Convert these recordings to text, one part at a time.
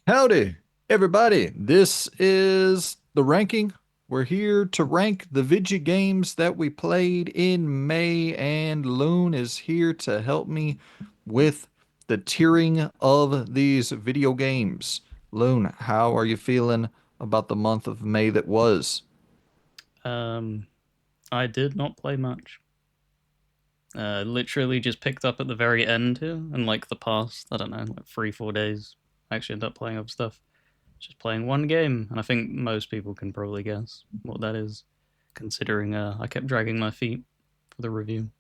Howdy, everybody. This is the ranking. We're here to rank the video games that we played in May, and Loon is here to help me with the tiering of these video games. Loon, how are you feeling about the month of May that was? Um, I did not play much. Literally just picked up at the very end here, and like the past, I don't know, like 3, 4 days, I actually ended up playing other stuff. Just playing one game, and I think most people can probably guess what that is, considering I kept dragging my feet for the review.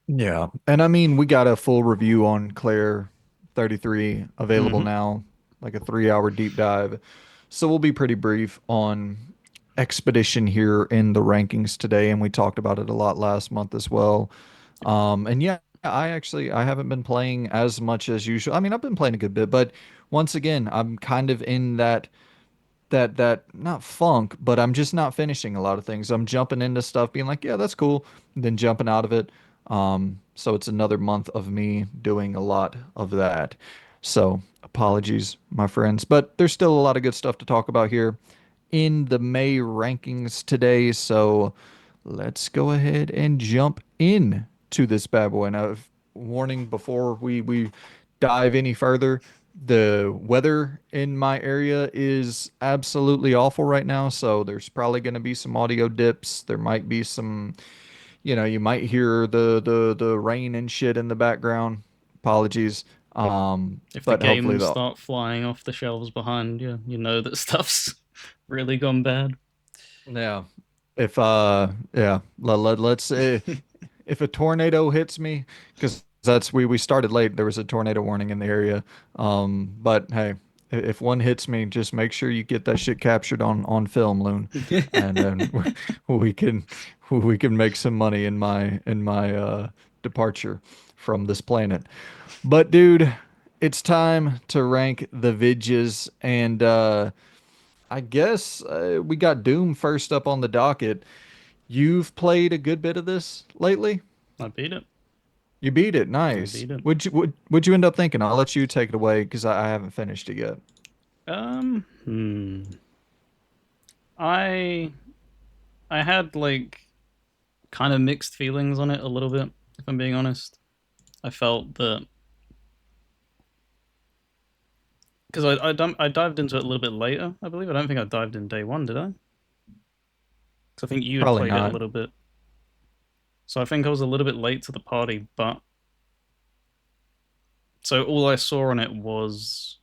Yeah, and I mean, we got a full review on Claire 33 available Mm-hmm. now, like a 3 hour deep dive. So we'll be pretty brief on Expedition here in the rankings today, and we talked about it a lot last month as well. And yeah, I haven't been playing as much as usual. I mean, I've been playing a good bit, but once again, I'm kind of in that not funk, but I'm just not finishing a lot of things. I'm jumping into stuff, being like, yeah, that's cool, and then jumping out of it. So it's another month of me doing a lot of that. So apologies, my friends, but there's still a lot of good stuff to talk about here in the May rankings today. So let's go ahead and jump in to this bad boy. Now, warning before we dive any further, the weather in my area is absolutely awful right now, so there's probably going to be some audio dips. There might be some, you might hear the rain and shit in the background. Apologies. If the But hopefully games the start flying off the shelves behind you, you know that stuff's really gone bad. yeah. If yeah, let's say if a tornado hits me, because that's we started late, there was a tornado warning in the area. But hey, if one hits me, just make sure you get that shit captured on film, Loon, and then we can we can make some money in my departure from this planet. But dude, it's time to rank the vidges, and I guess we got Doom first up on the docket. You've played a good bit of this lately? I beat it. You beat it. I Nice. beat it. Would you end up thinking? I'll let you take it away because I haven't finished it yet. Um, hmm. I I had like kind of mixed feelings on it a little bit, if I'm being honest. I felt that because I dived into it a little bit later, I believe. I don't think I dived in day one, did I? Because I think you had Probably played it a not. little bit. So I think I was a little bit late to the party, but so all I saw on it was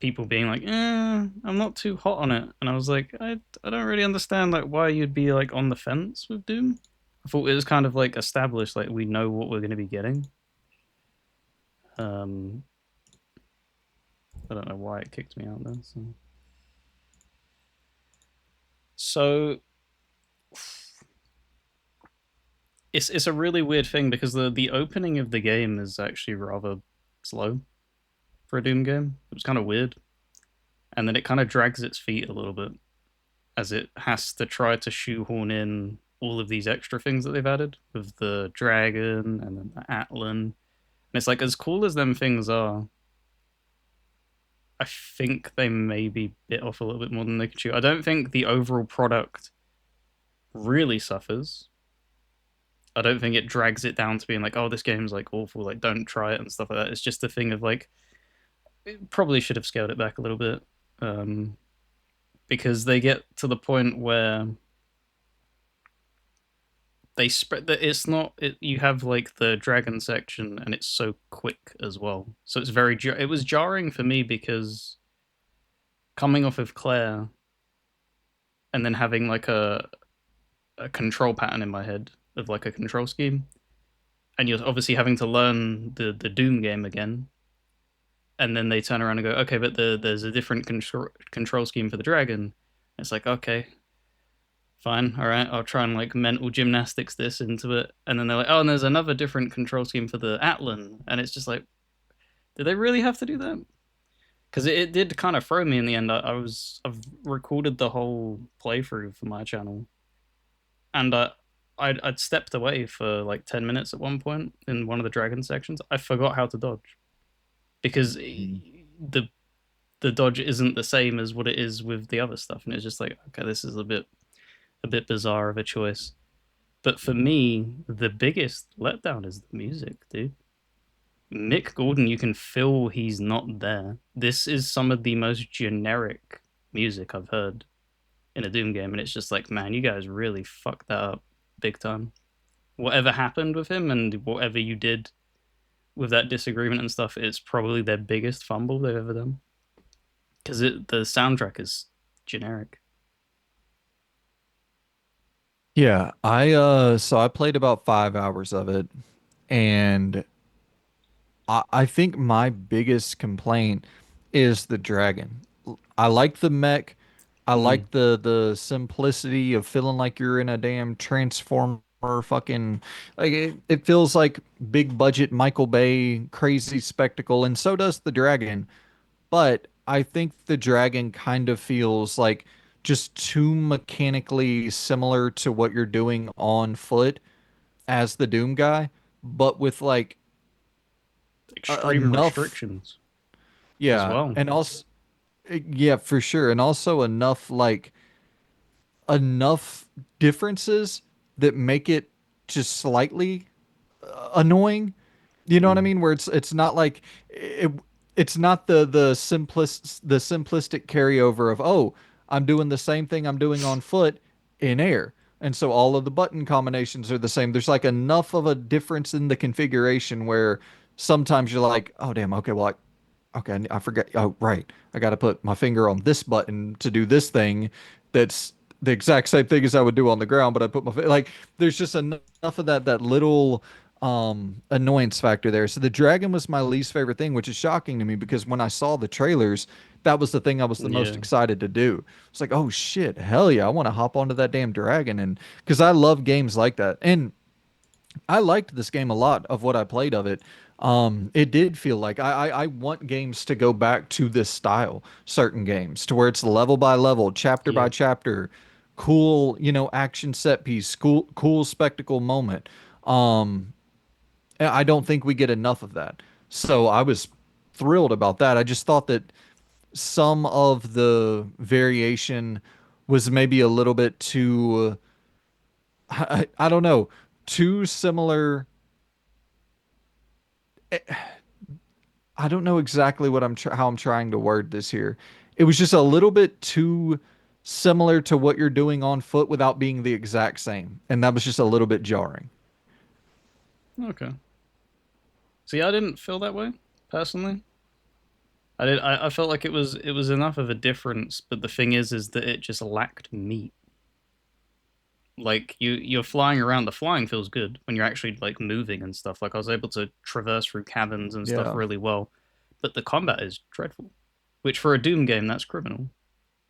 people being like, I'm not too hot on it. And I was like, I don't really understand like why you'd be like on the fence with Doom. I thought it was kind of like established, like we know what we're gonna be getting. Um I don't know why it kicked me out there. So it's a really weird thing because the opening of the game is actually rather slow for a Doom game. It was kind of weird, and then it kind of drags its feet a little bit as it has to try to shoehorn in all of these extra things that they've added with the dragon and then the Atlan. And it's like as cool as them things are, I think they maybe bit off a little bit more than they could chew. I don't think the overall product really suffers. I don't think it drags it down to being like, oh, this game's like awful, like don't try it and stuff like that. It's just a thing of like, it probably should have scaled it back a little bit, um, because they get to the point where they spread that it's not it, you have like the dragon section and it's so quick as well, so it's very it was jarring for me because coming off of Claire and then having like a control pattern in my head of like a control scheme, and you're obviously having to learn the Doom game again, and then they turn around and go, okay, but there's a different control scheme for the dragon. It's like, okay, fine, all right, I'll try and like mental gymnastics this into it. And then they're like, oh, and there's another different control scheme for the Atlan. And it's just like, did they really have to do that? Because it did kind of throw me in the end. I've recorded the whole playthrough for my channel, and I'd stepped away for like 10 minutes at one point in one of the dragon sections. I forgot how to dodge because Mm. the the dodge isn't the same as what it is with the other stuff, and it's just like, okay, this is a bit bizarre of a choice. But for me, the biggest letdown is the music, dude. Mick Gordon, you can feel he's not there. This is some of the most generic music I've heard in a Doom game, and it's just like, man, you guys really fucked that up big time. Whatever happened with him and whatever you did with that disagreement and stuff, it's probably their biggest fumble they've ever done because the soundtrack is generic. Yeah, so I played about 5 hours of it, and I think my biggest complaint is the dragon. I like the mech. I Mm, like the simplicity of feeling like you're in a damn transformer fucking like it feels like big budget Michael Bay crazy spectacle, and so does the dragon. But I think the dragon kind of feels like just too mechanically similar to what you're doing on foot as the Doom guy, but with like extreme enough, restrictions as yeah, well. and also, yeah, for sure, and also enough like enough differences that make it just slightly annoying. You know what I Mm, mean? Where it's not like it's not the simplistic carryover of, oh, I'm doing the same thing I'm doing on foot in air. And so all of the button combinations are the same. There's like enough of a difference in the configuration where sometimes you're like, oh damn, okay, well, okay, I forget. Oh, right. I got to put my finger on this button to do this thing that's the exact same thing as I would do on the ground, but I put like there's just enough of that little annoyance factor there. So the dragon was my least favorite thing, which is shocking to me because when I saw the trailers, that was the thing I was the most yeah, excited to do. It's like, oh shit, hell yeah, I want to hop onto that damn dragon, and because I love games like that. And I liked this game a lot of what I played of it. It did feel like I want games to go back to this style, certain games, to where it's level by level, chapter by yeah. chapter, cool, action set piece, cool spectacle moment. Um, and I don't think we get enough of that. So I was thrilled about that. I just thought that some of the variation was maybe a little bit too, I don't know, too similar. I don't know exactly what how I'm trying to word this here. It was just a little bit too similar to what you're doing on foot without being the exact same, and that was just a little bit jarring. Okay. See, I didn't feel that way personally. I did. I felt like it was enough of a difference, but the thing is that it just lacked meat. Like you're flying around. The flying feels good when you're actually like moving and stuff. Like I was able to traverse through caverns and stuff Yeah. really well, but the combat is dreadful. Which for a Doom game, that's criminal.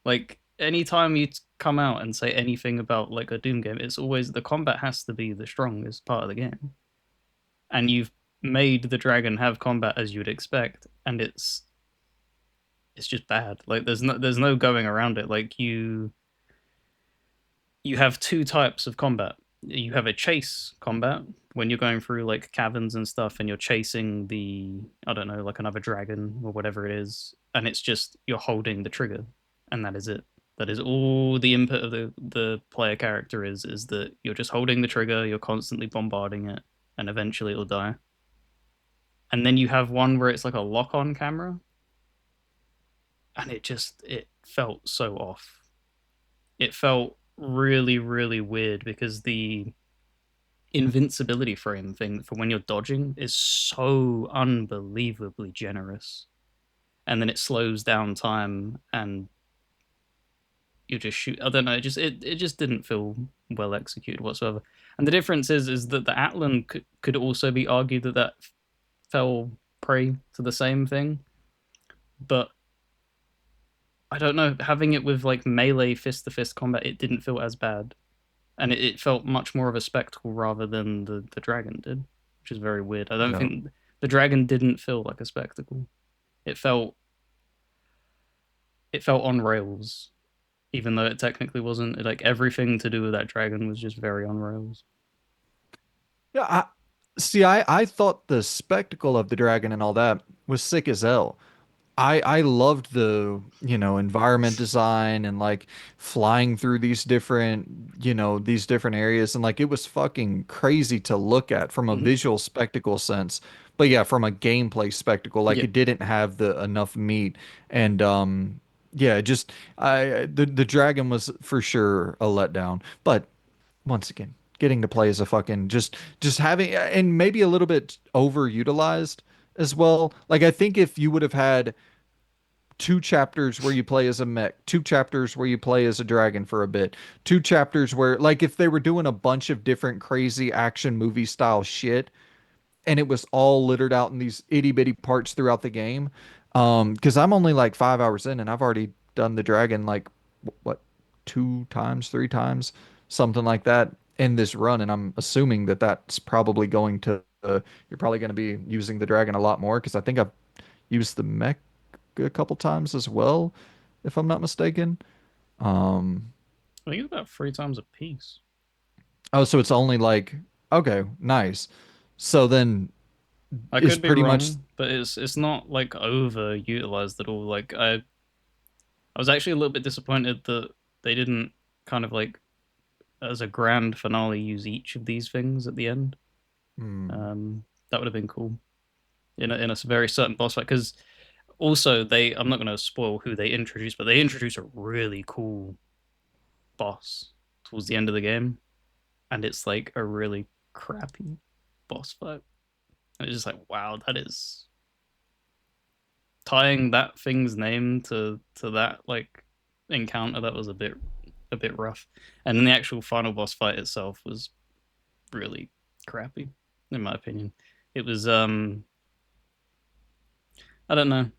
Like anytime you come out and say anything about like a Doom game, it's always the combat has to be the strongest part of the game, and you've made the dragon have combat as you would expect, and it's just bad. Like there's no going around it. Like you have two types of combat. You have a chase combat when you're going through like caverns and stuff and you're chasing the, I don't know, like another dragon or whatever it is, and it's just you're holding the trigger and that is it. That is all the input of the player character is that you're just holding the trigger, you're constantly bombarding it, and eventually it'll die. And then you have one where it's like a lock on camera, and it felt so off. It felt really, really weird because the invincibility frame thing for when you're dodging is so unbelievably generous. And then it slows down time and you just shoot. I don't know, it just didn't feel well executed whatsoever. And the difference is that the Atlan could also be argued that fell prey to the same thing, but I don't know, having it with like melee fist to fist combat, it didn't feel as bad. And it felt much more of a spectacle rather than the dragon did, which is very weird. I don't Yeah. think the dragon didn't feel like a spectacle. It felt it felt on rails, even though it technically wasn't. Like everything to do with that dragon was just very on rails. Yeah, I thought the spectacle of the dragon and all that was sick as hell. I loved the, environment design and like flying through these different, these different areas, and like it was fucking crazy to look at from a Mhm. visual spectacle sense. But yeah, from a gameplay spectacle, like Yeah, it didn't have the enough meat. And yeah, just the dragon was for sure a letdown. But once again, getting to play as a fucking just having, and maybe a little bit overutilized as well. Like I think if you would have had two chapters where you play as a mech, two chapters where you play as a dragon for a bit, two chapters where, like, if they were doing a bunch of different crazy action movie style shit and it was all littered out in these itty bitty parts throughout the game. Because I'm only like 5 hours in and I've already done the dragon like what, two times, three times, something like that in this run, and I'm assuming that that's probably going to you're probably going to be using the dragon a lot more because I think I've used the mech a couple times as well, if I'm not mistaken. Um, I think it's about 3 times a piece. oh, so it's only like, okay, nice. So then I is could be pretty much, wrong, but it's not like overutilized at all. Like I was actually a little bit disappointed that they didn't kind of like as a grand finale use each of these things at the end. hmm, That would have been cool in a very certain boss fight because also they I'm not going to spoil who they introduce, but they introduce a really cool boss towards the end of the game, and it's like a really crappy boss fight. And it's just like, wow, that is tying that thing's name to that like encounter. That was a bit rough, and then the actual final boss fight itself was really crappy, in my opinion. It was I don't know.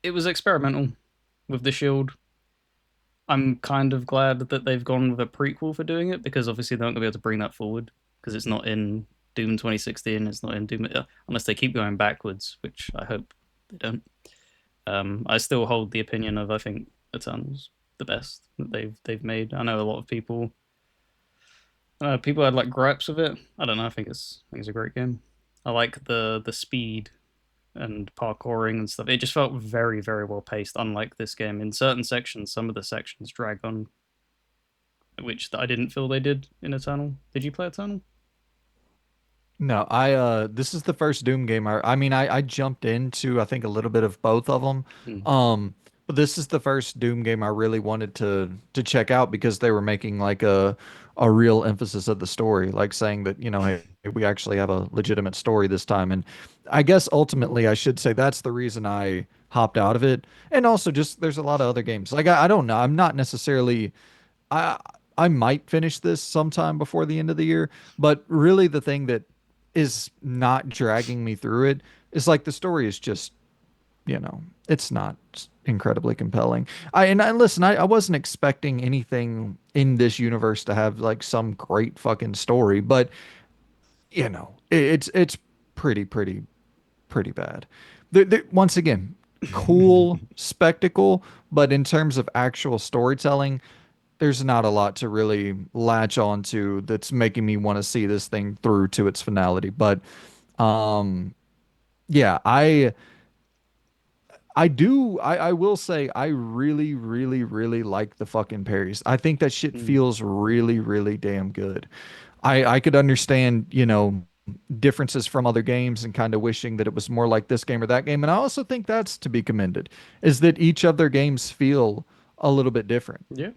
It was experimental with the shield. I'm kind of glad that they've gone with a prequel for doing it because obviously they're not gonna be able to bring that forward because it's not in Doom 2016. It's not in Doom unless they keep going backwards, which I hope they don't. I still hold the opinion of I think Eternal's the best that they've made. I know a lot of people had like gripes with it. I don't know. I think it's a great game. I like the speed and parkouring and stuff. It just felt very well paced. Unlike this game, in certain sections, some of the sections drag on, which I didn't feel they did in Eternal. Did you play Eternal? no, this is the first Doom game I mean I jumped into I think a little bit of both of them. Hmm. Um but this is the first Doom game I really wanted to check out because they were making like a real emphasis of the story, like saying that, hey, we actually have a legitimate story this time. And I guess ultimately I should say that's the reason I hopped out of it. And also just there's a lot of other games. Like I don't know, I'm not necessarily I I might finish this sometime before the end of the year, but really the thing that is not dragging me through it is like the story is just, it's not incredibly compelling. I listen, I wasn't expecting anything in this universe to have like some great fucking story, but it's pretty bad. Once again, cool spectacle, but in terms of actual storytelling, there's not a lot to really latch on to that's making me want to see this thing through to its finality. But um yeah, I will say I really like the fucking parries. I think that shit Hmm. feels really damn good. I could understand, differences from other games and kind of wishing that it was more like this game or that game. And I also think that's to be commended, is that each of their games feel a little bit different. Yeah.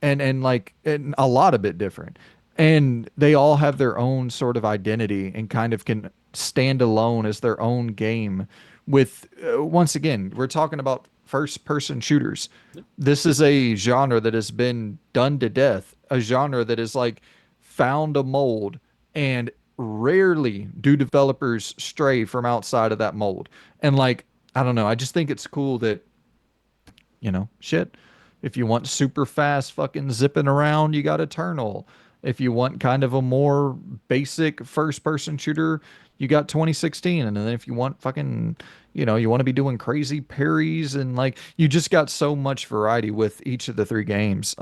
And like and a lot a bit different. And they all have their own sort of identity and kind of can stand alone as their own game with once again, we're talking about first person shooters. Yeah. This is a genre that has been done to death, a genre that is like found a mold, and rarely do developers stray from outside of that mold. And like, I don't know, I just think it's cool that, shit. If you want super fast fucking zipping around, you got Eternal. If you want kind of a more basic first person shooter, you got 2016. And then if you want fucking, you want to be doing crazy parries and like you just got so much variety with each of the three games.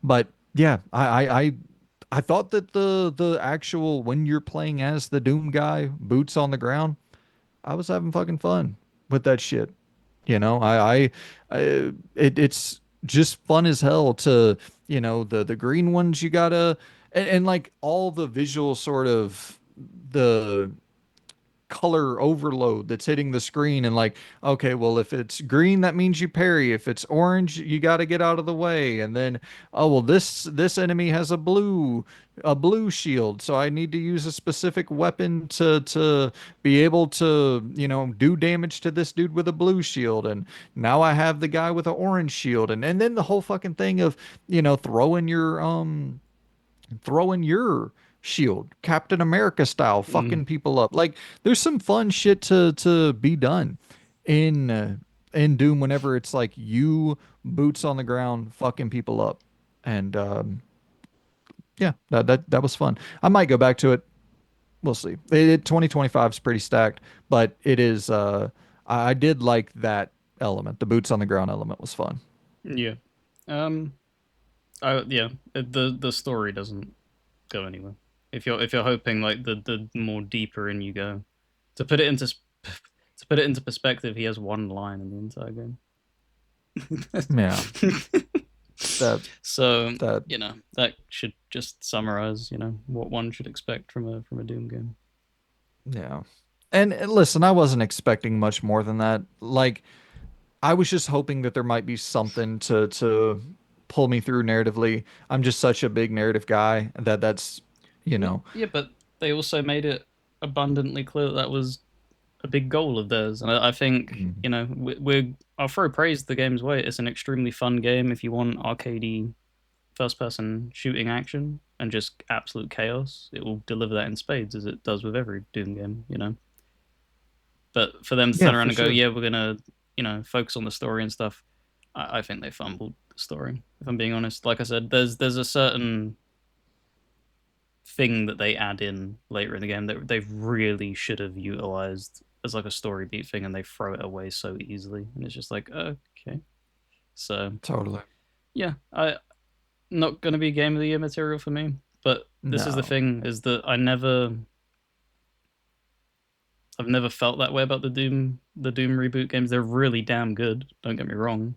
But yeah, I thought that the actual when you're playing as the Doom guy, boots on the ground, I was having fucking fun with that shit. You know, it's just fun as hell to, the green ones you gotta, and like all the visual sort of the color overload that's hitting the screen and like, okay, well, if it's green that means you parry, if it's orange you got to get out of the way, and then, oh well, this enemy has a blue shield, so I need to use a specific weapon to be able to, do damage to this dude with a blue shield, and now I have the guy with an orange shield, and then the whole fucking thing of, throwing your shield, Captain America style, Mm, fucking people up. Like there's some fun shit to be done in in Doom whenever it's like you boots on the ground fucking people up. And yeah, that was fun. I might go back to it. We'll see. 2025 is pretty stacked, but it is I did like that element. The boots on the ground element was fun. yeah. Um. Yeah. The story doesn't go anywhere. If you're hoping like the more deeper in you go, to put it into to put it into perspective, he has one line in the entire game. Yeah. That So that that should just summarize what one should expect from a Doom game. yeah. And listen, I wasn't expecting much more than that. Like I was just hoping that there might be something to pull me through narratively. I'm just such a big narrative guy that that's, you Well, know, yeah, but they also made it abundantly clear that that was a big goal of theirs, and I think mm, we're I'll throw praise the game's way. It's an extremely fun game if you want arcadey first-person shooting action and just absolute chaos. It will deliver that in spades as it does with every Doom game. But for them to yeah, turn around for and go, sure. yeah, we're gonna focus on the story and stuff. I think they fumbled the story. If I'm being honest, like I said, there's a certain thing that they add in later in the game that they really should have utilized as like a story beat thing, and they throw it away so easily, and it's just like, okay. So Totally. yeah, I not gonna be game of the year material for me. But this is the No. thing: is that I've never felt that way about the Doom reboot games. They're really damn good. Don't get me wrong,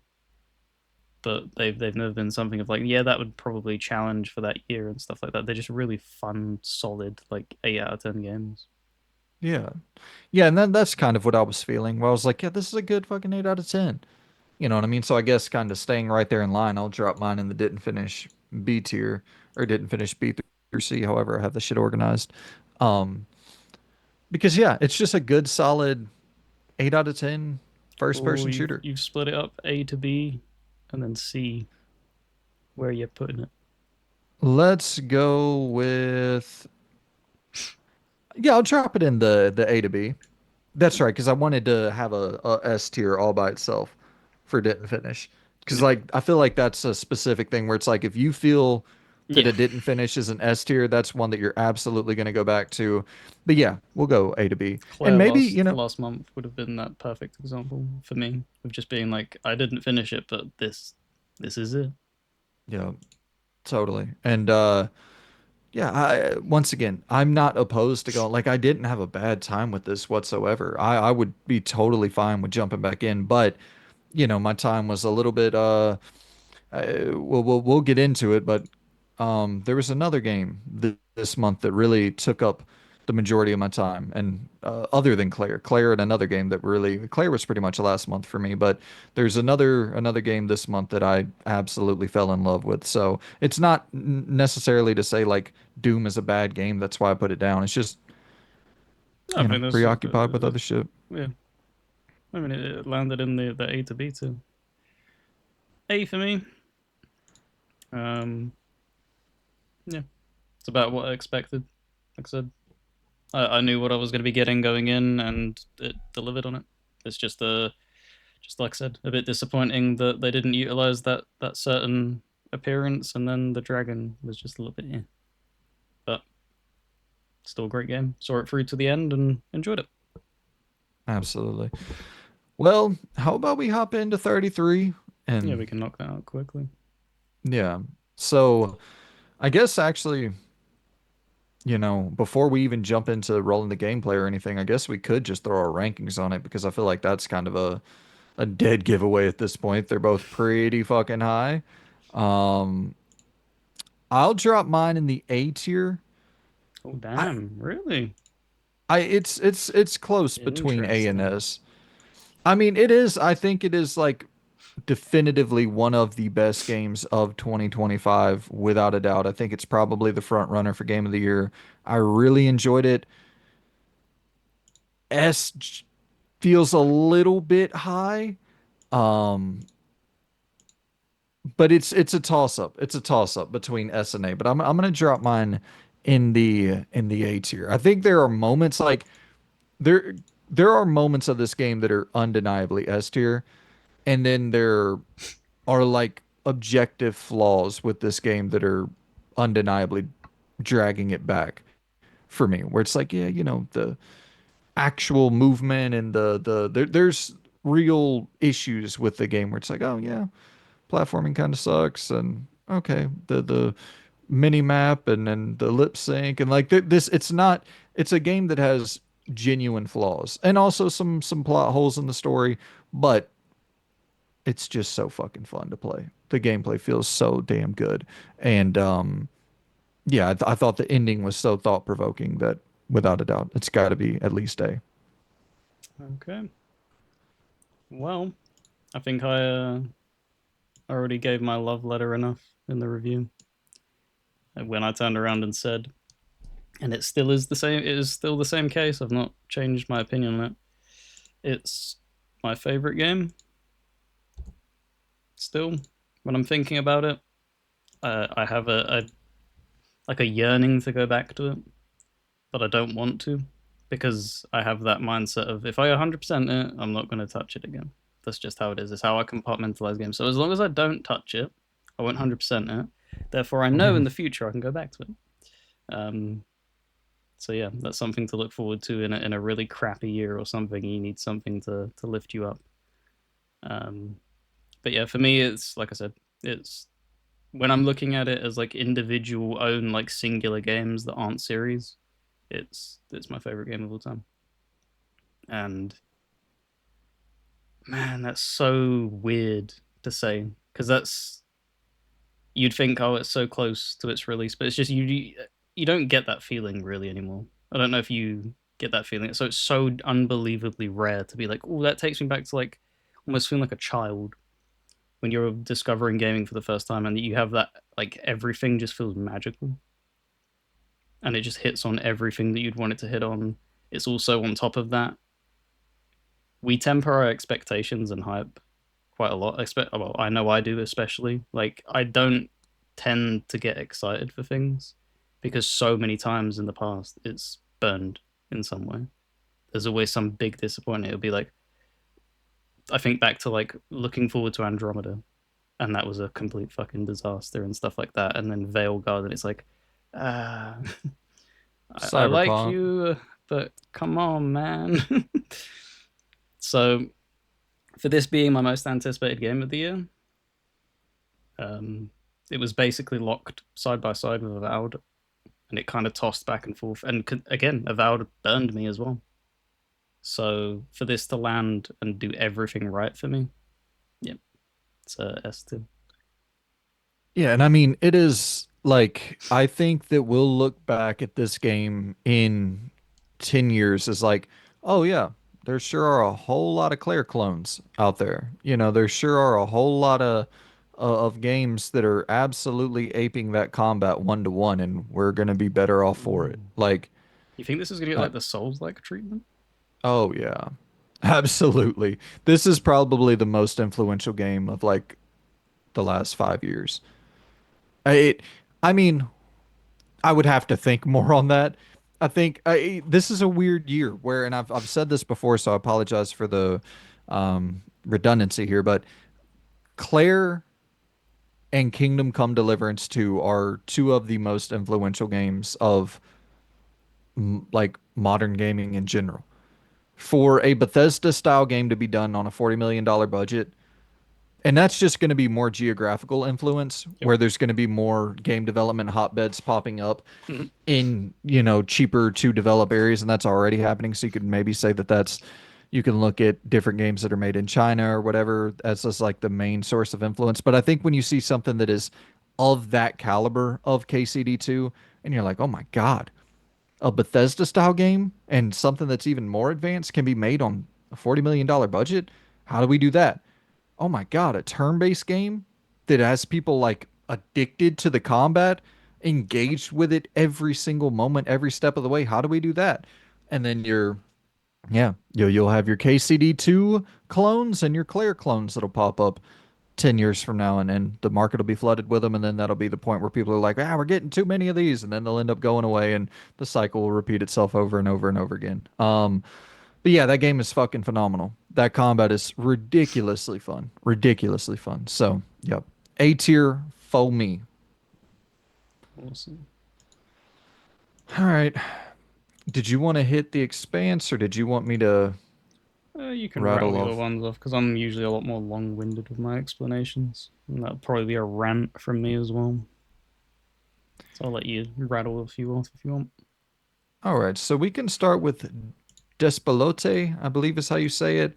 but they've never been something of like, yeah, that would probably challenge for that year and stuff like that. They're just really fun, solid, like 8 out of 10 games. Yeah. Yeah, and that's kind of what I was feeling. Where I was like, yeah, this is a good fucking 8 out of 10. You know what I mean? So I guess kind of staying right there in line, I'll drop mine in the didn't finish B tier or didn't finish B through C, however I have the shit organized. Because yeah, it's just a good solid 8 out of 10 first Oh, person you've shooter. you've split it up A to B, and then C where you're putting it. Let's go with, yeah, I'll drop it in the A to B. That's right, because I wanted to have a S tier all by itself for didn't finish. Because Yeah, like I feel like that's a specific thing where it's like if you feel that yeah. it didn't finish as an S tier, that's one that you're absolutely going to go back to. But yeah, we'll go A to B. And Claire maybe, last month would have been that perfect example for me of just being like, I didn't finish it, but this is it. yeah, totally. And yeah, once again, I'm not opposed to going. Like, I didn't have a bad time with this whatsoever. I would be totally fine with jumping back in, but my time was a little bit. We'll get into it, but there was another game this month that really took up the majority of my time, and other than Claire and another game that really Claire was pretty much last month for me, but there's another game this month that I absolutely fell in love with. So it's not necessarily to say like Doom is a bad game. That's why I put it down. It's just I think that's preoccupied with other shit. yeah. I mean, it landed in the A to B too. A for me. Um, yeah, it's about what I expected. Like I said, I knew what I was going to be getting going in, and it delivered on it. It's just like I said, a bit disappointing that they didn't utilize that certain appearance, and then the dragon was just a little bit, yeah. But still a great game. Saw it through to the end and enjoyed it. Absolutely. Well, how about we hop into 33 Yeah, and we can knock that out quickly. yeah. So I guess actually before we even jump into rolling the gameplay or anything, I guess we could just throw our rankings on it because I feel like that's kind of a dead giveaway at this point. They're both pretty fucking high. Um, I'll drop mine in the A tier. Oh I, damn, really? it's close between A and Interesting. S. I mean, it is. I think it is like definitively one of the best games of 2025, without a doubt. I think it's probably the front runner for Game of the Year. I really enjoyed it. Feels a little bit high, um, but it's a toss up. It's a toss up between S and A. But I'm gonna drop mine in the A tier. I think there are moments like there there are moments of this game that are undeniably S tier, and then there are like objective flaws with this game that are undeniably dragging it back for me. Where it's like, yeah, the actual movement and there's real issues with the game where it's like, oh yeah, platforming kind of sucks, and okay, the mini map and the lip sync and like this, it's a game that has genuine flaws and also some plot holes in the story, but it's just so fucking fun to play. The gameplay feels so damn good. And yeah, I thought the ending was so thought provoking that without a doubt, it's got to be at least A. Okay. Well, I think I already gave my love letter enough in the review. When I turned around and said, and it still is the same. It is still the same case. I've not changed my opinion on it. It's my favorite game still. When I'm thinking about it, I have a like a yearning to go back to it, but I don't want to because I have that mindset of if I 100% it, I'm not going to touch it again. That's just how it is. It's how I compartmentalize games. So as long as I don't touch it, I won't 100% it. Therefore, I know in the future I can go back to it. Um, so yeah, that's something to look forward to in a really crappy year or something. You need something to lift you up. Um, but yeah, for me, it's like I said, it's when I'm looking at it as like individual own like singular games that aren't series. It's my favorite game of all time. And man, that's so weird to say because that's you'd think oh it's so close to its release, but it's just you don't get that feeling really anymore. I don't know if you get that feeling. So it's so unbelievably rare to be like, oh, that takes me back to like almost feeling like a child when you're discovering gaming for the first time and you have that like everything just feels magical and it just hits on everything that you'd want it to hit on. It's also on top of that. We temper our expectations and hype quite a lot. Expect well, I know I do especially. Like I don't tend to get excited for things because so many times in the past it's burned in some way. There's always some big disappointment. It'll be like I think back to like looking forward to Andromeda, and that was a complete fucking disaster and stuff like that. And then Veil Guard, it's like, ah, I like Cyberpunk. you, but come on, man. So for this being my most anticipated game of the year, um, it was basically locked side by side with Avowed, and it kind of tossed back and forth. And again, Avowed burned me as well. So for this to land and do everything right for me, yeah, it's a S2. Yeah, and I mean, it is like I think that we'll look back at this game in 10 years as like, oh yeah, there sure are a whole lot of Claire clones out there. There sure are a whole lot of games that are absolutely aping that combat one to one, and we're gonna be better off for it. Mm. Like, You think this is gonna get uh, like the Souls like treatment? oh yeah, absolutely. This is probably the most influential game of like the last 5 years. It, I mean, I would have to think more on that. I think this is a weird year where, and I've said this before, so I apologize for the redundancy here, but Claire and Kingdom Come Deliverance 2 are two of the most influential games of like modern gaming in general. For a Bethesda style game to be done on a $40 million budget, And that's just going to be more geographical influence Yep. where there's going to be more game development hotbeds popping up Mhm. in, cheaper to develop areas. And that's already happening. So you could maybe say that you can look at different games that are made in China or whatever as just like the main source of influence. But I think when you see something that is of that caliber of KCD2, and you're like, oh my God, a Bethesda style game and something that's even more advanced can be made on a $40 million budget. How do we do that? Oh my God, a turn-based game that has people like addicted to the combat, engaged with it every single moment, every step of the way. How do we do that? And then yeah, you'll have your KCD2 clones and your Claire clones that'll pop up 10 years from now, and then the market will be flooded with them, and then that'll be the point where people are like, we're getting too many of these, and then they'll end up going away, and the cycle will repeat itself over and over and over again. But yeah, that game is fucking phenomenal. That combat is ridiculously fun. Ridiculously fun. So, yep. A tier for me. Awesome. All right. Did you want to hit the expanse or did you want me to You can rattle rattle your off? ones off because I'm usually a lot more long-winded with my explanations, and that'll probably be a rant from me as well. So I'll let you rattle a few off if you want. All right. So we can start with Despelote, I believe is how you say it.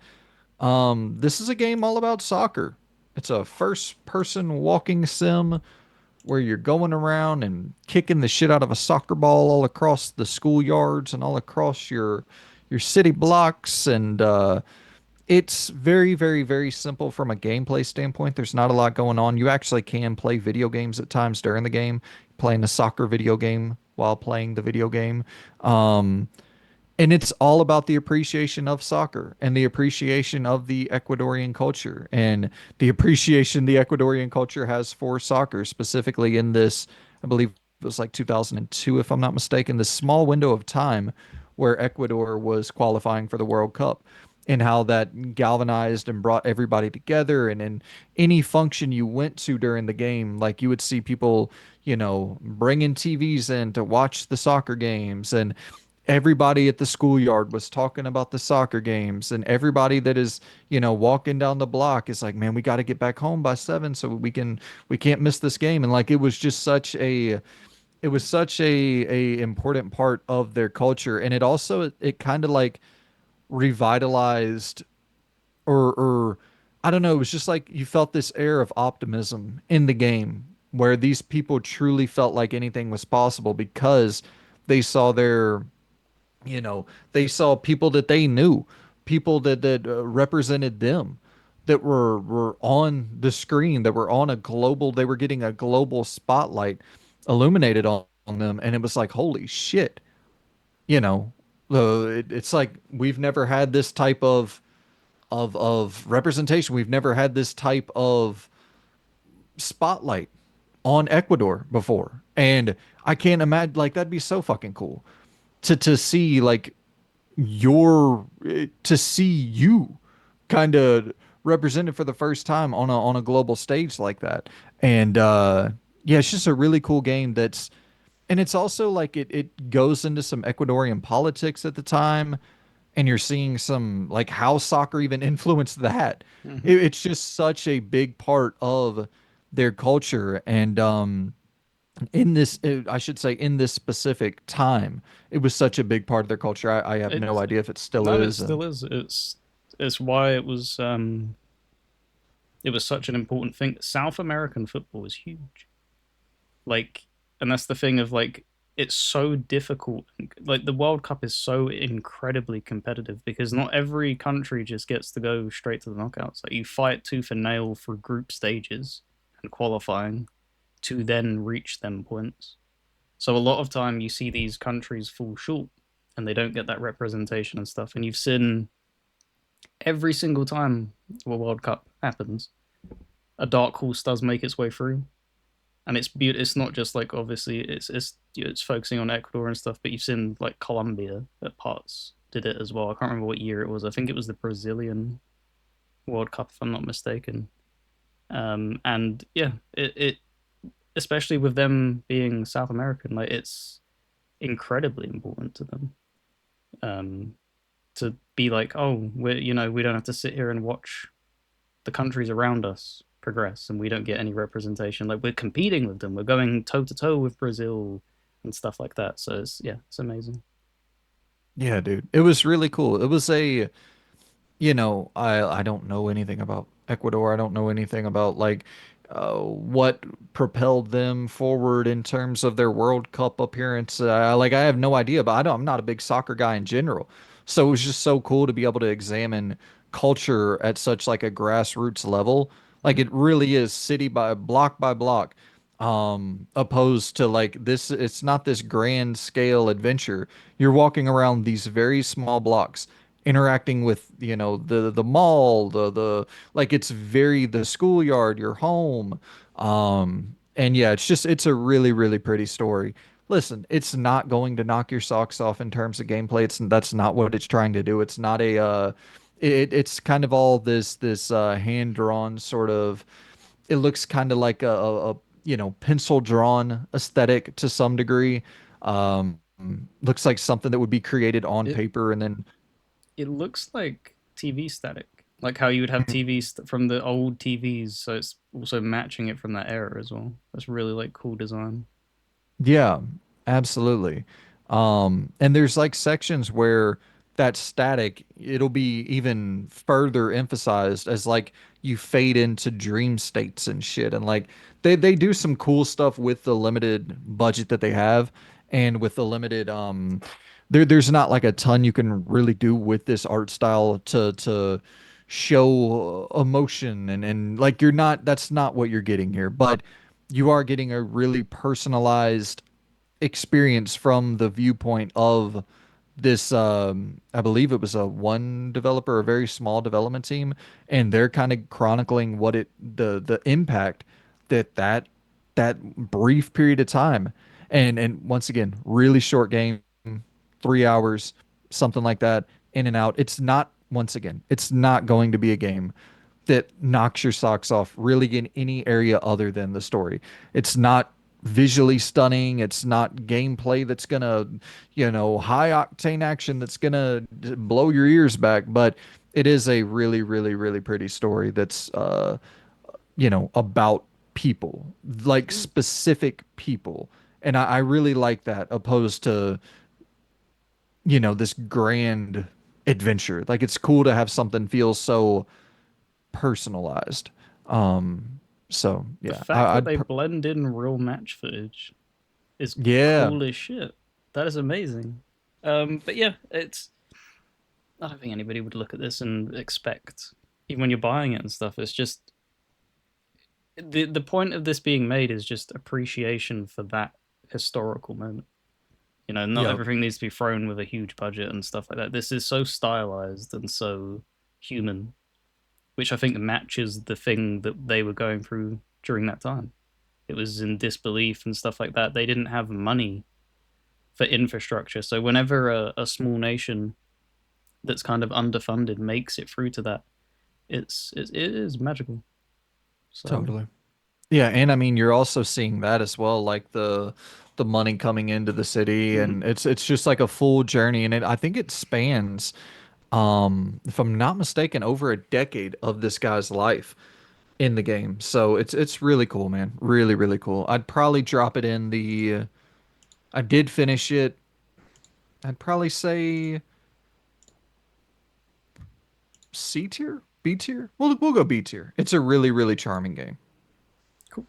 This is a game all about soccer. It's a first person walking sim where you're going around and kicking the shit out of a soccer ball all across the schoolyards and all across your city blocks and it's very, very, very simple from a gameplay standpoint. There's not a lot going on. You actually can play video games at times during the game, playing a soccer video game while playing the video game. Um, and it's all about the appreciation of soccer and the appreciation of the Ecuadorian culture and the appreciation the Ecuadorian culture has for soccer, specifically in this, I believe it was like 2002, if I'm not mistaken, this small window of time where Ecuador was qualifying for the World Cup and how that galvanized and brought everybody together. And in any function you went to during the game, like you would see people, bringing TVs in to watch the soccer games and everybody at the schoolyard was talking about the soccer games and everybody that is walking down the block is like, man, we got to get back home by 7 so we can't miss this game. And like it was such a important part of their culture. And it also it kind of like revitalized or I don't know, it was just like you felt this air of optimism in the game where these people truly felt like anything was possible because they saw they saw people that they knew, people that represented them, that were on the screen, that were on a global, they were getting a global spotlight illuminated on them, and it was like, holy shit, you know, it's like we've never had this type of representation. We've never had this type of spotlight on Ecuador before, and I can't imagine like that'd be so fucking cool to see like to see you kind of represented for the first time on a global stage like that. And yeah, it's just a really cool game and it's also like it goes into some Ecuadorian politics at the time and you're seeing some like how soccer even influenced that. Mm-hmm. It's just such a big part of their culture and in this I should say in this specific time it was such a big part of their culture. I have no It's idea if it still no, it is. still is. It's why it was such an important thing. South American football is huge. Like, and that's the thing of like it's so difficult. Like the World Cup is so incredibly competitive because not every country just gets to go straight to the knockouts. Like you fight tooth and nail through group stages and qualifying to then reach them points. So a lot of time you see these countries fall short and they don't get that representation and stuff. And you've seen every single time a World Cup happens, a dark horse does make its way through, and it's beautiful. It's not just like obviously it's focusing on Ecuador and stuff, but you've seen like Colombia at parts did it as well. I can't remember what year it was. I think it was the Brazilian World Cup, if I'm not mistaken. And yeah, it especially with them being South American, like it's incredibly important to them. Um, to be like, oh, we don't have to sit here and watch the the countries around us progress and we don't get any representation. Like we're competing with them, we're going toe to toe with Brazil and stuff like that. So it's yeah, it's amazing. Yeah, dude. It was really cool. It was a I don't know anything about Ecuador. I don't know anything about like what propelled them forward in terms of their World Cup appearance. Like I have no idea, but I'm not a big soccer guy in general. So it was just so cool to be able to examine culture at such like a grassroots level. Like Mhm. it really is city by block. Opposed to like this, it's not this grand scale adventure. You're walking around these very small blocks interacting with the mall, the like it's very the schoolyard, your home. And yeah, it's a really pretty story. Listen, it's not going to knock your socks off in terms of gameplay. That's not what it's trying to do. It's not a it's kind of all this hand drawn sort of, it looks kind of like a pencil drawn aesthetic to some degree. um Looks like something that would be created on It paper and then it looks like TV static, like how you would have TVs from the old TVs. So it's also matching it from that era as well. That's really like cool design. Yeah, absolutely. And there's like sections where that static, it'll be even further emphasized as like you fade into dream states and shit. And like they do some cool stuff with the limited budget that they have and with the limited there's not like a ton you can really do with this art style to show emotion and like you're not that's not what you're getting here. But you are getting a really personalized experience from the viewpoint of this I believe it was a one developer, a very small development team, and they're kind of chronicling what it the impact that brief period of time. And once again, really short game, 3 hours, something like that, in and out. It's not, once again, it's not going to be a game that knocks your socks off really in any area other than the story. It's not visually stunning. It's not gameplay that's gonna, high octane action that's gonna blow your ears back. But it is a really pretty story that's, about people, like Mm. specific people. And I really like that opposed to, this grand adventure. Like it's cool to have something feel so personalized. Um, so The yeah, fact that I'd they blend in real match footage is yeah, cool as shit. That is amazing. But yeah, it's I don't think anybody would look at this and expect, even when you're buying it and stuff. It's just the point of this being made is just appreciation for that historical moment. You know, not yeah, everything needs to be thrown with a huge budget and stuff like that. This is so stylized and so human, which I think matches the thing that they were going through during that time. It was in disbelief and stuff like that. They didn't have money for infrastructure. So whenever a small nation that's kind of underfunded makes it through to that, it is magical. So totally. Yeah, and I mean you're also seeing that as well, like the money coming into the city, mhm. and it's just like a full journey, and I think it spans, if I'm not mistaken, over a decade of this guy's life in the game. So it's really cool, man. Really cool. I'd probably drop it in the I did finish it. I'd probably say C tier, B tier. We'll go B tier. It's a really charming game. Cool.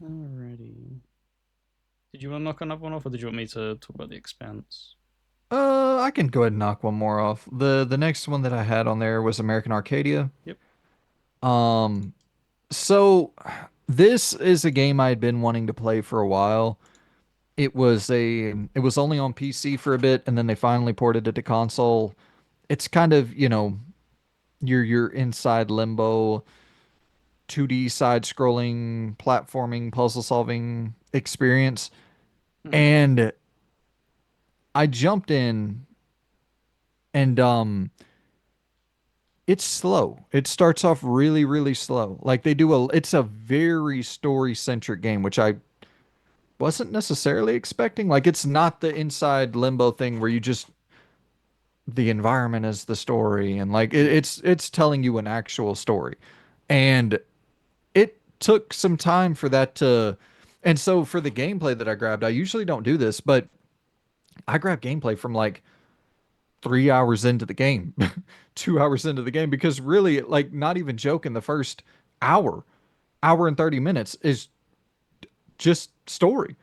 Alrighty. Did you want to knock another one off, or did you want me to talk about the Expanse? I can go ahead and knock one more off. The next one that I had on there was American Arcadia. Yep. Um, so this is a game I had been wanting to play for a while. It was only on PC for a bit, and then they finally ported it to console. It's kind of, your inside limbo 2D side scrolling platforming puzzle solving experience. Mhm. And I jumped in and it's slow. It starts off really slow. Like it's a very story centric game, which I wasn't necessarily expecting. Like it's not the inside limbo thing where you just the environment is the story, and like it's telling you an actual story. And it took some time for that to, and so for the gameplay that I grabbed, I usually don't do this, but I grabbed gameplay from like 3 hours into the game, 2 hours into the game, because really, like, not even joking, the first hour, hour and 30 minutes is just story.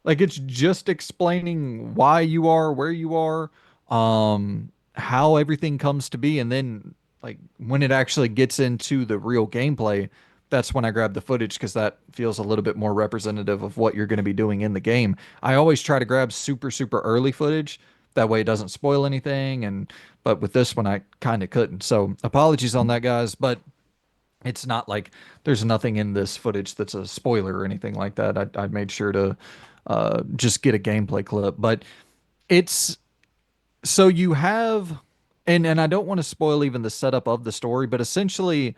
Like it's just explaining why you are where you are, how everything comes to be, and then like when it actually gets into the real gameplay, that's when I grab the footage because that feels a little bit more representative of what you're going to be doing in the game. I always try to grab super super early footage. That way it doesn't spoil anything, and but with this one I kind of couldn't. So apologies on that, guys, but it's not like there's nothing in this footage that's a spoiler or anything like that. I made sure to just get a gameplay clip, but it's so you have, and I don't want to spoil even the setup of the story, but essentially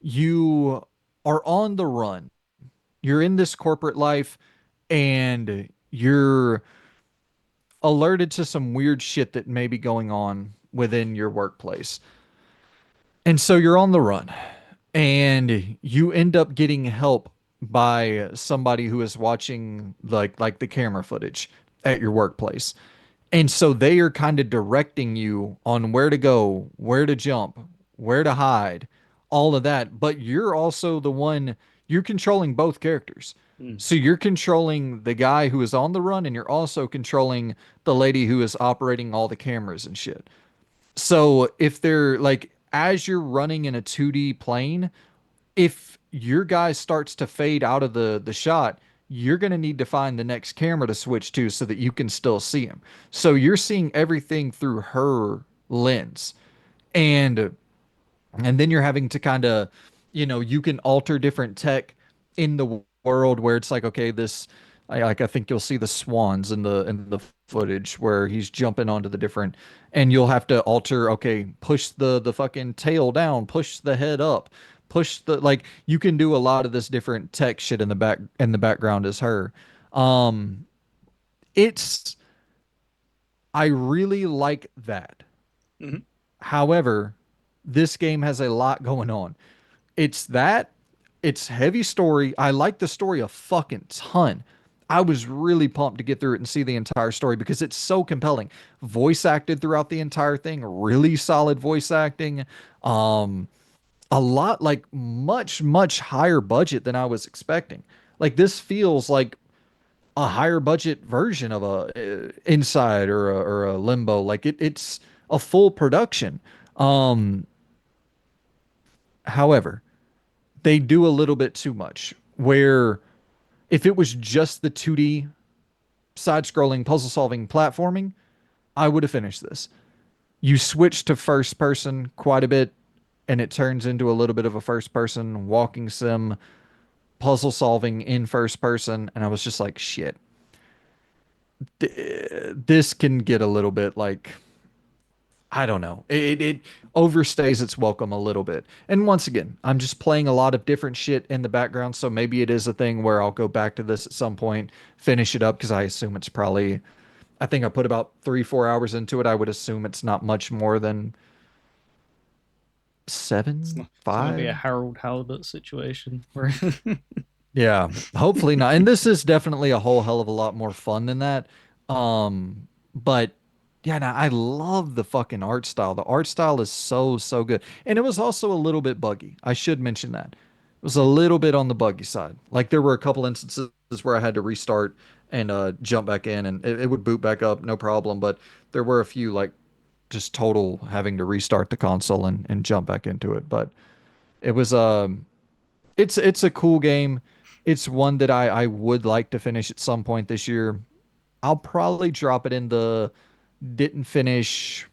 you are on the run. You're in this corporate life, and you're alerted to some weird shit that may be going on within your workplace. And so you're on the run, and you end up getting help by somebody who is watching like the camera footage at your workplace. And so they are kind of directing you on where to go, where to jump, where to hide, all of that. But you're also the one, you're controlling both characters. Mm. So you're controlling the guy who is on the run, and you're also controlling the lady who is operating all the cameras and shit. So if they're like, as you're running in a 2D plane, if your guy starts to fade out of the shot, you're going to need to find the next camera to switch to so that you can still see him. So you're seeing everything through her lens. And then you're having to kind of, you can alter different tech in the world where it's like, okay, this, I think you'll see the swans in the footage where he's jumping onto the different, and you'll have to alter, okay, push the fucking tail down, push the head up, push the, like, you can do a lot of this different tech shit in the background as her. Um, it's I really like that. Hmm. However, this game has a lot going on. It's that. It's heavy story. I like the story a fucking ton. I was really pumped to get through it and see the entire story because it's so compelling. Voice acted throughout the entire thing, really solid voice acting. Um, a lot like much higher budget than I was expecting. Like this feels like a higher budget version of a Inside or a Limbo. Like it's a full production. Um, however, they do a little bit too much. Where if it was just the 2D side scrolling puzzle solving platforming, I would have finished this. You switch to first person quite a bit, and it turns into a little bit of a first person walking sim puzzle solving in first person. And I was just like, shit, this can get a little bit like, I don't know. It overstays its welcome a little bit. And once again, I'm just playing a lot of different shit in the background, so maybe it is a thing where I'll go back to this at some point, finish it up because I assume it's probably, I think I put about 3 4 hours into it. I would assume it's not much more than seven, It's not going to be a five. Harold Halibut situation where. Yeah, hopefully not. And this is definitely a whole hell of a lot more fun than that. But yeah, no, I love the fucking art style. The art style is so, so good. And it was also a little bit buggy. I should mention that. It was a little bit on the buggy side. Like there were a couple instances where I had to restart and jump back in, and it would boot back up, no problem. But there were a few like just total having to restart the console and jump back into it. But it was it's a cool game. It's one that I would like to finish at some point this year. I'll probably drop it in the didn't finish.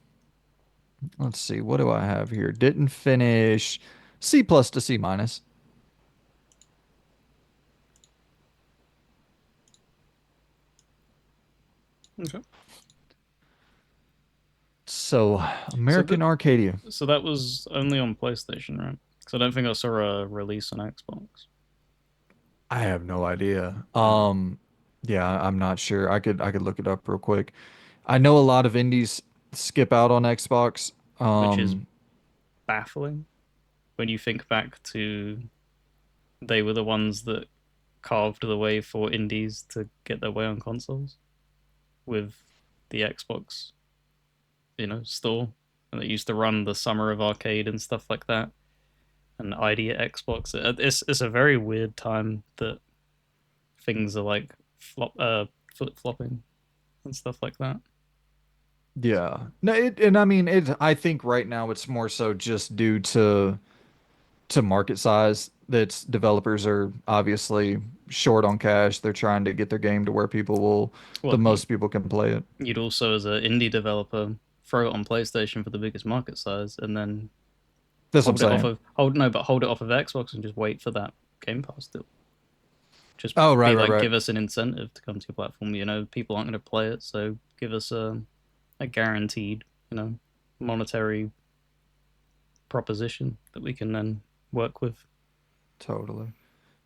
Let's see, what do I have here? Didn't finish C plus to C minus. Okay. So So that American Arcadia. so that was only on PlayStation, right? Because I don't think I saw a release on Xbox. I have no idea. Um, Yeah, I'm not sure. I could look it up real quick. I know a lot of indies. skip out on Xbox. which is Um, baffling when you think back to they were the ones that carved the way for indies to get their way on consoles with the Xbox, store, and they used to run the Summer of Arcade and stuff like that, and ID at Xbox. It's a very weird time that things are like flip flopping and stuff like that. yeah. No, and I mean it. I think right now it's more so just due to market size. That's developers are obviously short on cash. They're trying to get their game to where the Well, most people can play it. you'd also, as an indie developer, throw it on PlayStation for the biggest market size, and then That's what I'm saying. hold it off of Xbox and just wait for that Game Pass deal. Just Oh, right, be right, like, right. give us an incentive to come to your platform. People aren't going to play it, so give us a guaranteed, monetary proposition that we can then work with. Totally.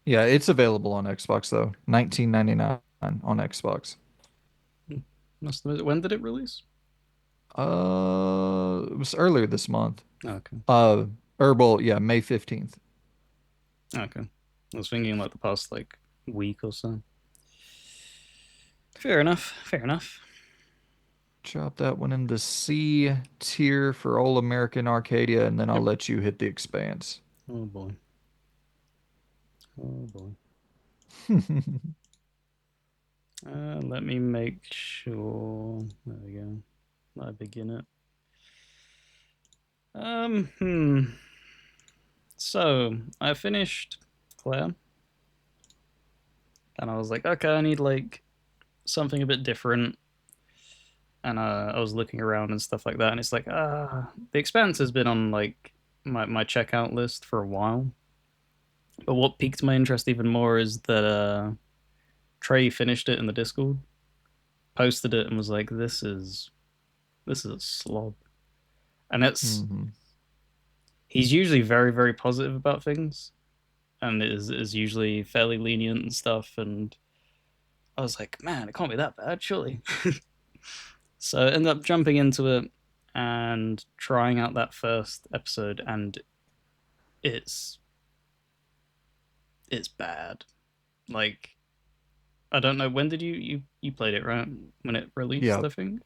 Yeah, it's available on Xbox though. 19.99 on Xbox. When did it release? It was earlier this month. Oh, okay, Uh, yeah, May 15th. okay. I was thinking like the past like week or so. Fair enough. Fair enough. Drop that one in the C tier for All American Arcadia, and then I'll Yep. let you hit the Expanse. Oh boy. Oh boy. Let me make sure. There we go. I begin it. Hmm. So I finished Claire, and I was like, okay, I need like something a bit different. And I was looking around and stuff like that, and it's like, the Expanse has been on like my checkout list for a while. But what piqued my interest even more is that Trey finished it in the Discord, posted it, and was like, this is a slob. And it's Hmm. he's usually very very positive about things, and is usually fairly lenient and stuff. And I was like, man, it can't be that bad, surely. So I ended up jumping into it and trying out that first episode, and it's it's bad. Like, I don't know, when did you played it, right? When it released, Yeah, I think.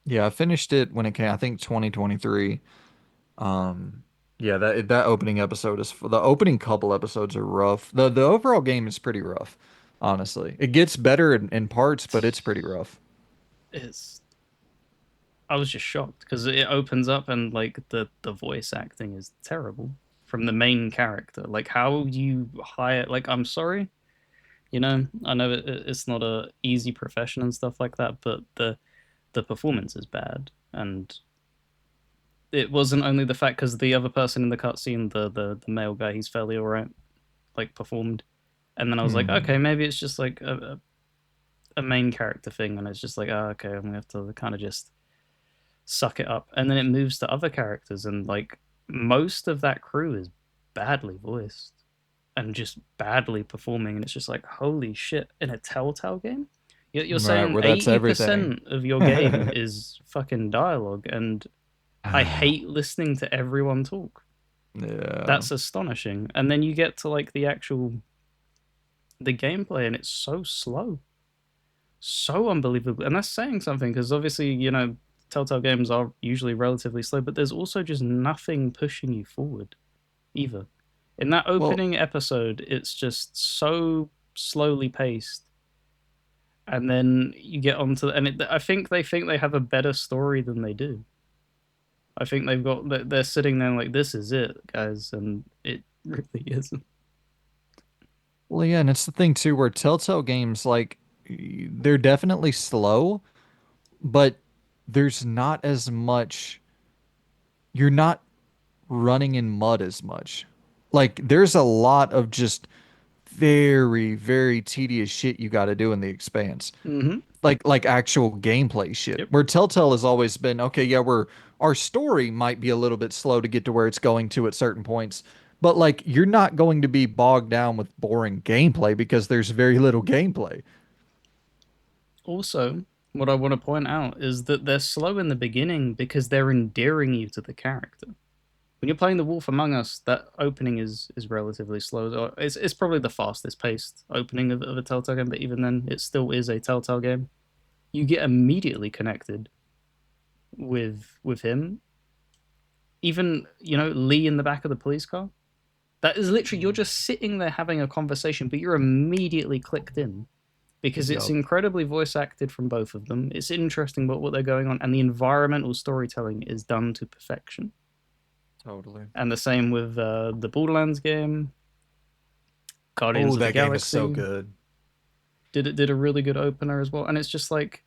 yeah, I finished it when it came, I think 2023. Um, yeah, that opening episode is the opening couple episodes are rough. The overall game is pretty rough, honestly. It gets better in parts, but it's pretty rough. It's I was just shocked because it opens up and like the voice acting is terrible from the main character. Like, how you hire, like, I'm sorry, I know it's not a easy profession and stuff like that, but the performance is bad. And it wasn't only the fact because the other person in the cutscene, the male guy, he's fairly alright, like, performed. And then I was like, Hmm. okay, maybe it's just like a main character thing, and it's just like, oh, okay, I'm gonna have to kind of just suck it up. And then it moves to other characters, and like most of that crew is badly voiced and just badly performing, and it's just like, holy shit! In a Telltale game, you're Right, saying where that's eighty everything. percent of your game is fucking dialogue, and I hate listening to everyone talk. Yeah. That's astonishing. And then you get to like the gameplay, and it's so slow, so unbelievable. And that's saying something because obviously, Telltale games are usually relatively slow, but there's also just nothing pushing you forward either. In that Well, opening episode, it's just so slowly paced. And then you get onto, I think they have a better story than they do. I think they're sitting there like, this is it, guys, and it really isn't. well, yeah, and it's the thing too where Telltale games like they're definitely slow, but there's not as much. You're not running in mud as much. Like there's a lot of just very, very tedious shit you got to do in the Expanse. Mm-hmm. Like actual gameplay shit. Yep. Where Telltale has always been, okay, yeah, our story might be a little bit slow to get to where it's going to at certain points, but like you're not going to be bogged down with boring gameplay because there's very little gameplay. Also, what I want to point out is that they're slow in the beginning because they're endearing you to the character. When you're playing The Wolf Among Us, that opening is relatively slow. It's probably the fastest paced opening of a Telltale game, but even then, it still is a Telltale game. You get immediately connected with him. Even Lee in the back of the police car. That is literally you're just sitting there having a conversation, but you're immediately clicked in because it's Yup, incredibly voice acted from both of them. It's interesting what they're going on, and the environmental storytelling is done to perfection. totally. And the same with the Borderlands game, Guardians Oh, of the that game is so Galaxy good. did a really good opener as well. And it's just like,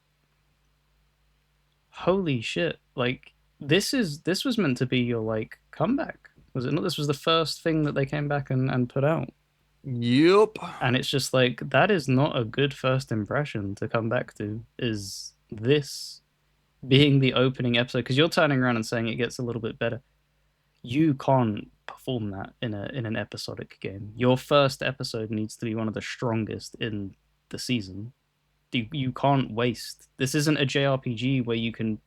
holy shit! Like this was meant to be your like comeback, was it not? This was the first thing that they came back and put out. Yup. And it's just like that is not a good first impression to come back to. Is this being the opening episode? Because you're turning around and saying it gets a little bit better. You can't perform that in an episodic game. Your first episode needs to be one of the strongest in the season. You can't waste. This isn't a JRPG where you can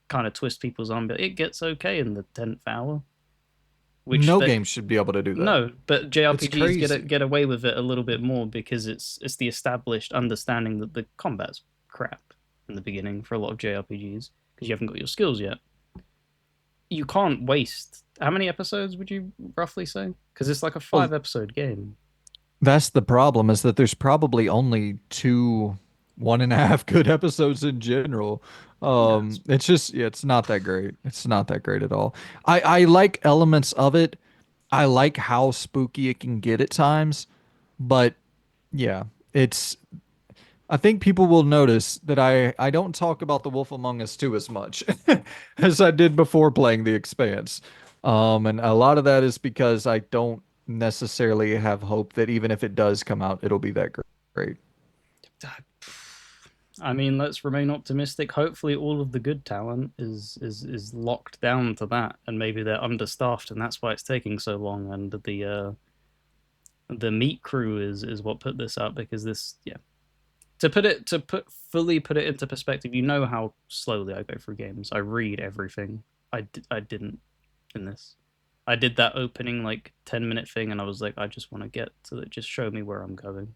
kind of twist people's arm. But it gets okay in the 10th hour, which No they game should be able to do that. no, but It's JRPGs crazy. get away with it a little bit more because it's the established understanding that the combat's crap in the beginning for a lot of JRPGs because you haven't got your skills yet. You can't waste. How many episodes would you roughly say? Because it's like a Well, 5 episode game. that's the problem is that there's probably only two, 1.5 good episodes in general. No, it's It's just, yeah, it's not that great. It's not that great at all. I like elements of it. I like how spooky it can get at times, but yeah, it's I think people will notice that I don't talk about The Wolf Among Us 2 as much as I did before playing The Expanse. And a lot of that is because I don't necessarily have hope that even if it does come out, it'll be that great. I mean, let's remain optimistic. Hopefully, all of the good talent is locked down to that, and maybe they're understaffed, and that's why it's taking so long. And the meat crew is what put this up because this, yeah, to put it into perspective, you know how slowly I go through games. I read everything. I didn't in this. I did that opening like 10-minute thing, and I was like, I just want to get to it. Just show me where I'm going.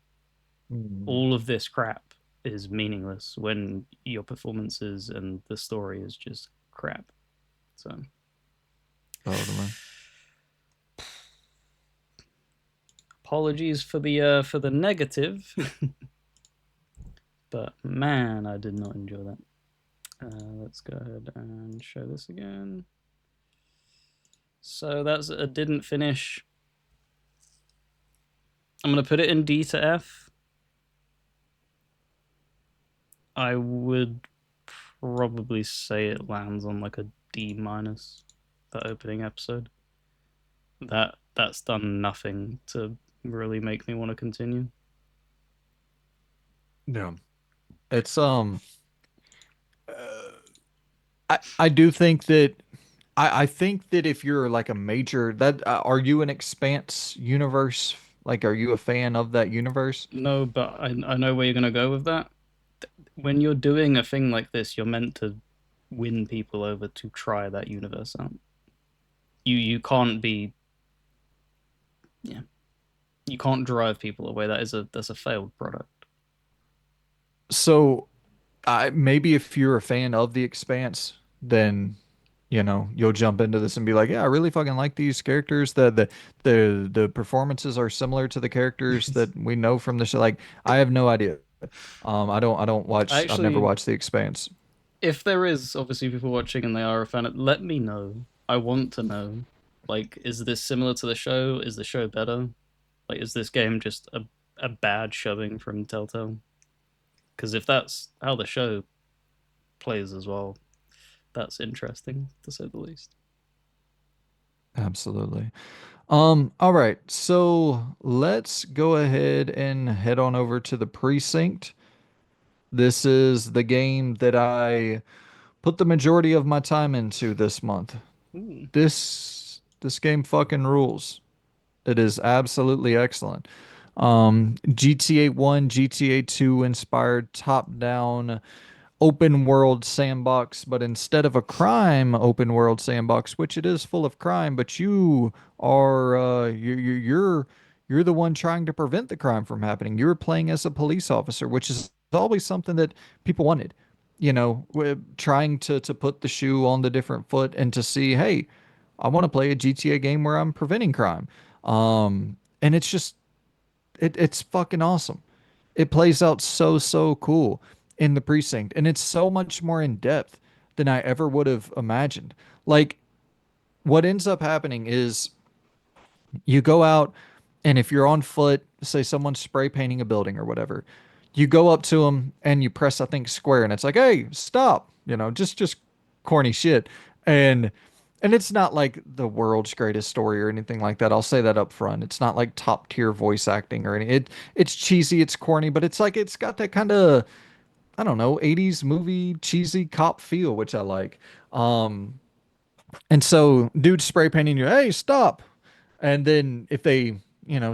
Mm, All of this crap is meaningless when your performances and the story is just crap. So totally. apologies for the negative, but man, I did not enjoy that. Let's go ahead and show this again. So that's a didn't finish. I'm gonna put it in D to F. I would probably say it lands on like a D minus. That opening episode. That's done nothing to really make me want to continue. Yeah. It's uh, I do think that I think that if you're like a major that are you an Expanse universe? Like, are you a fan of that universe? No, but I know where you're gonna go with that. When you're doing a thing like this, you're meant to win people over to try that universe out. You can't be yeah. You can't drive people away. That's a failed product. So, maybe if you're a fan of The Expanse, then you'll jump into this and be like, yeah, I really fucking like these characters. The performances are similar to the characters that we know from the show. Like, I have no idea. I don't I watch. I've never actually, watched The Expanse. if there is obviously people watching and they are a fan, let me know. I want to know. Like, is this similar to the show? Is the show better? Like, is this game just a bad shoving from Telltale? Because if that's how the show plays as well, that's interesting to say the least. Absolutely. All right. So let's go ahead and head on over to the Precinct. This is the game that I put the majority of my time into this month. Ooh. This game fucking rules. It is absolutely excellent. GTA 1, GTA 2 inspired top-down open world sandbox, but instead of a crime open world sandbox, which it is full of crime, but you are you're the one trying to prevent the crime from happening. You're playing as a police officer, which is always something that people wanted. Trying to put the shoe on the different foot and to see, hey, I want to play a GTA game where I'm preventing crime. And it's just it's fucking awesome. It plays out so cool in the precinct, and it's so much more in depth than I ever would have imagined. Like, what ends up happening is you go out, and if you're on foot, say someone's spray painting a building or whatever, you go up to them and you press, I think, square, and it's like, hey, stop, just corny shit. And it's not like the world's greatest story or anything like that. I'll say that up front. It's not like top tier voice acting or anything. It's cheesy, it's corny, but it's like it's got that kind of, I don't know, 80s movie cheesy cop feel, which I like. Um, and so dude spray painting you, hey, stop. And then if they,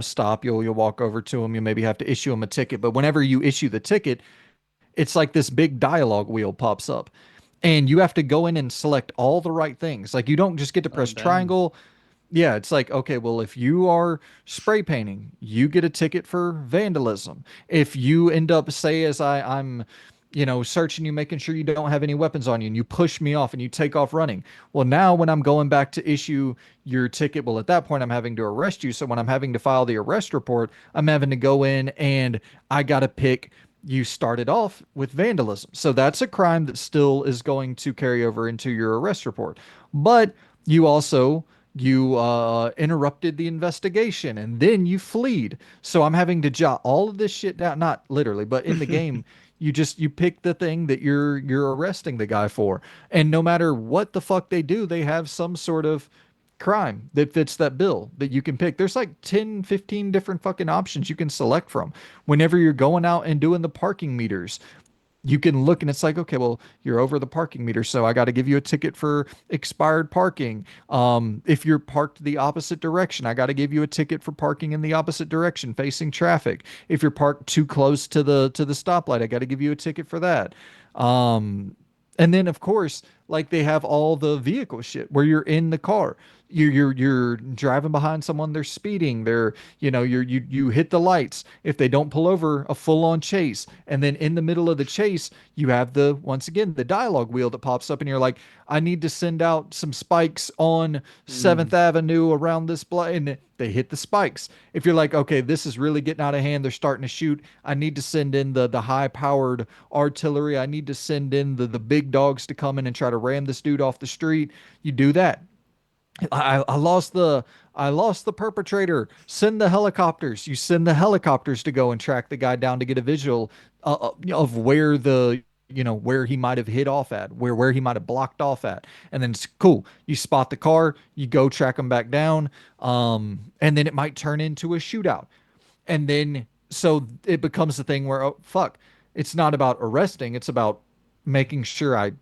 stop, you'll walk over to them. You maybe have to issue them a ticket. But whenever you issue the ticket, it's like this big dialogue wheel pops up. And you have to go in and select all the right things. Like you don't just get to Oh press damn. triangle. Yeah, it's like, okay, well, if you are spray painting, you get a ticket for vandalism. If you end up, say, as I'm, searching you, making sure you don't have any weapons on you, and you push me off and you take off running. Well, now when I'm going back to issue your ticket, well, at that point, I'm having to arrest you. So when I'm having to file the arrest report, I'm having to go in and I got to pick. You started off with vandalism. So that's a crime that still is going to carry over into your arrest report. But you also interrupted the investigation and then you fleed. So I'm having to jot all of this shit down, not literally, but in the game, you pick the thing that you're arresting the guy for. And no matter what the fuck they do, they have some sort of crime that fits that bill that you can pick. There's like 10, 15 different fucking options you can select from. Whenever you're going out and doing the parking meters, you can look and it's like, okay, well, you're over the parking meter, so I got to give you a ticket for expired parking. If you're parked the opposite direction, I got to give you a ticket for parking in the opposite direction facing traffic. If you're parked too close to the stoplight, I got to give you a ticket for that. Um, and then of course, like they have all the vehicle shit where you're in the car. You're driving behind someone, they're speeding, you hit the lights. If they don't pull over, a full-on chase. And then in the middle of the chase, you have the once again the dialogue wheel that pops up and you're like, I need to send out some spikes on Mm. 7th Avenue around this block, and they hit the spikes. If you're like, okay, this is really getting out of hand, they're starting to shoot, I need to send in the high powered artillery. I need to send in the big dogs to come in and try to ram this dude off the street. You do that. I lost the perpetrator. Send the helicopters. You send the helicopters to go and track the guy down to get a visual of where where he might have hit off at, where he might have blocked off at. And then it's cool. You spot the car, you go track him back down. And then it might turn into a shootout. And then so it becomes the thing where, oh fuck, it's not about arresting, it's about making sure I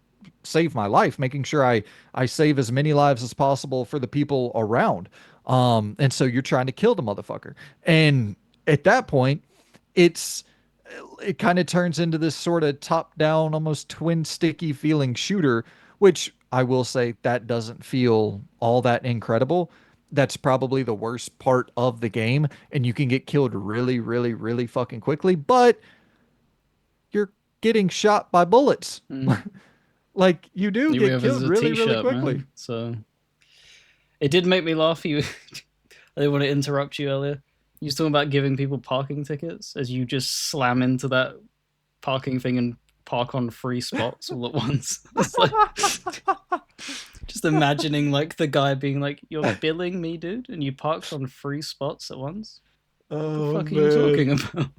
save my life, making sure I save as many lives as possible for the people around. And so you're trying to kill the motherfucker. And at that point, it's it kind of turns into this sort of top down, almost twin sticky feeling shooter, which I will say that doesn't feel all that incredible. That's probably the worst part of the game, and you can get killed really, really, really fucking quickly, but you're getting shot by bullets. Mm. Like you do You get have as killed a really, really t-shirt, quickly. man. So it did make me laugh. You, I didn't want to interrupt you earlier. You was talking about giving people parking tickets as you just slam into that parking thing and park on free spots all at once. It's like just imagining like the guy being like, "You're billing me, dude," and you parked on free spots at once. What the Oh fuck are you talking man, about?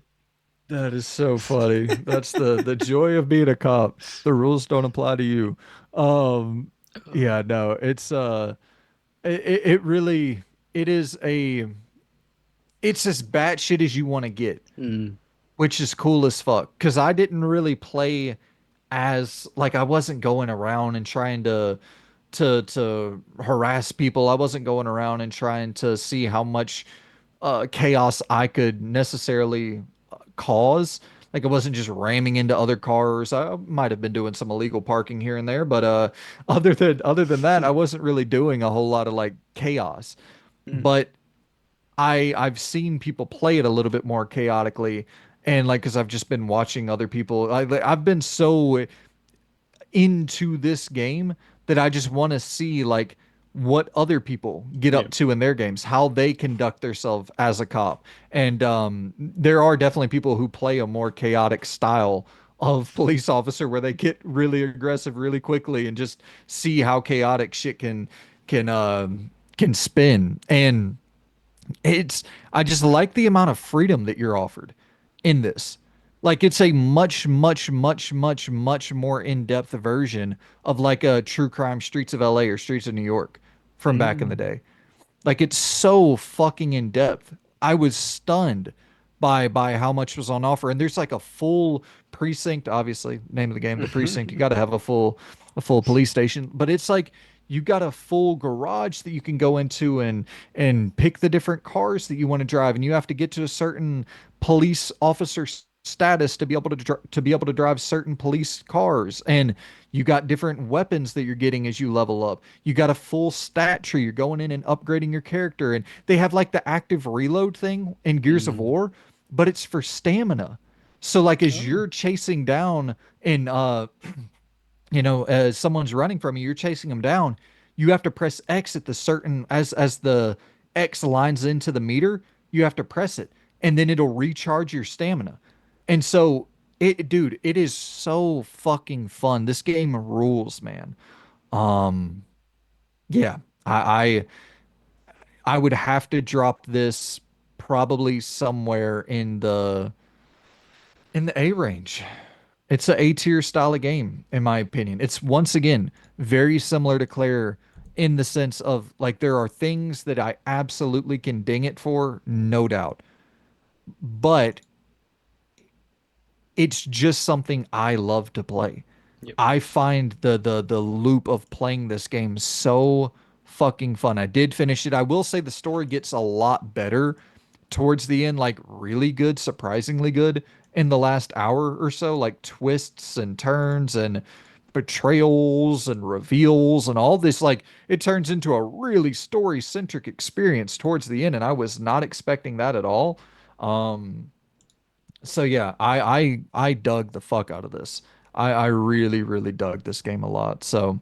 that is so funny. That's the joy of being a cop. The rules don't apply to you. Um, yeah, no, it really it is a it's as batshit as you want to get, Mm, which is cool as fuck. Because I didn't really play as like I wasn't going around and trying to harass people. I wasn't going around and trying to see how much chaos I could necessarily cause. Like I wasn't just ramming into other cars. I might have been doing some illegal parking here and there, but other than that, I wasn't really doing a whole lot of like chaos. Mm, But I've seen people play it a little bit more chaotically, and like because I've just been watching other people. I've been so into this game that I just want to see like what other people get yeah. up to in their games, how they conduct themselves as a cop. And there are definitely people who play a more chaotic style of police officer where they get really aggressive really quickly and just see how chaotic shit can spin. And it's I just like the amount of freedom that you're offered in this. Like it's a much, much, much, much, much more in-depth version of like a true crime Streets of LA or Streets of New York from back in the Mm, day. Like it's so fucking in depth. I was stunned by how much was on offer. And there's like a full precinct, obviously, name of the game, the precinct. You got to have a full police station, but it's like you got a full garage that you can go into and pick the different cars that you want to drive, and you have to get to a certain police officer status to be able to drive certain police cars, and you got different weapons that you're getting as you level up. You got a full stat tree. You're going in and upgrading your character. And they have like the active reload thing in Gears of mm. War, but it's for stamina. So like as Oh. you're chasing down and as someone's running from you, you're chasing them down, you have to press X at the certain as the X lines into the meter, you have to press it and then it'll recharge your stamina. And so dude, it is so fucking fun. This game rules, man. Um, yeah, I would have to drop this probably somewhere in the A range. It's a A tier style of game, in my opinion. It's once again very similar to Claire in the sense of like there are things that I absolutely can ding it for, no doubt. But it's just something I love to play. Yep. I find the loop of playing this game so fucking fun. I did finish it. I will say the story gets a lot better towards the end, like really good, surprisingly good in the last hour or so, like twists and turns and betrayals and reveals and all this. Like it turns into a really story-centric experience towards the end, and I was not expecting that at all. Um, so yeah, I dug the fuck out of this. I really, really dug this game a lot. So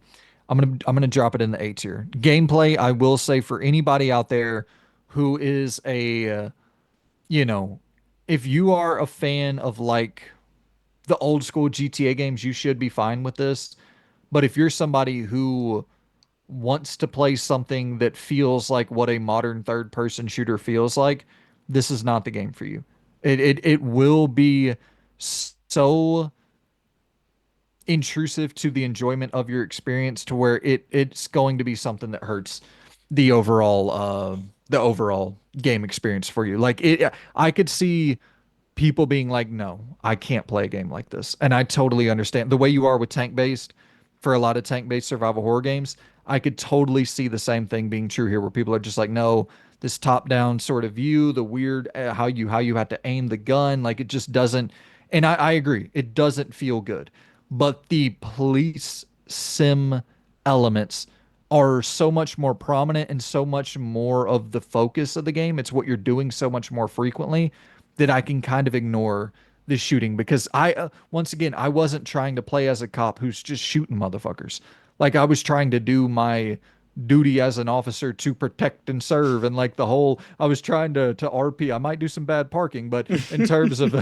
I'm gonna drop it in the A tier. Gameplay, I will say for anybody out there who is you know, if you are a fan of like the old school GTA games, you should be fine with this. But if you're somebody who wants to play something that feels like what a modern third person shooter feels like, this is not the game for you. It will be so intrusive to the enjoyment of your experience to where it's going to be something that hurts the overall game experience for you. Like I could see people being like, no, I can't play a game like this. And I totally understand the way you are with tank based for a lot of tank based survival horror games. I could totally see the same thing being true here where people are just like, no, this top down sort of view, the weird how you have to aim the gun, like it just doesn't. And I agree, it doesn't feel good. But the police sim elements are so much more prominent and so much more of the focus of the game. It's what you're doing so much more frequently that I can kind of ignore the shooting because once again, I wasn't trying to play as a cop who's just shooting motherfuckers. Like I was trying to do my duty as an officer to protect and serve and like the whole I was trying to RP. I might do some bad parking, but in terms of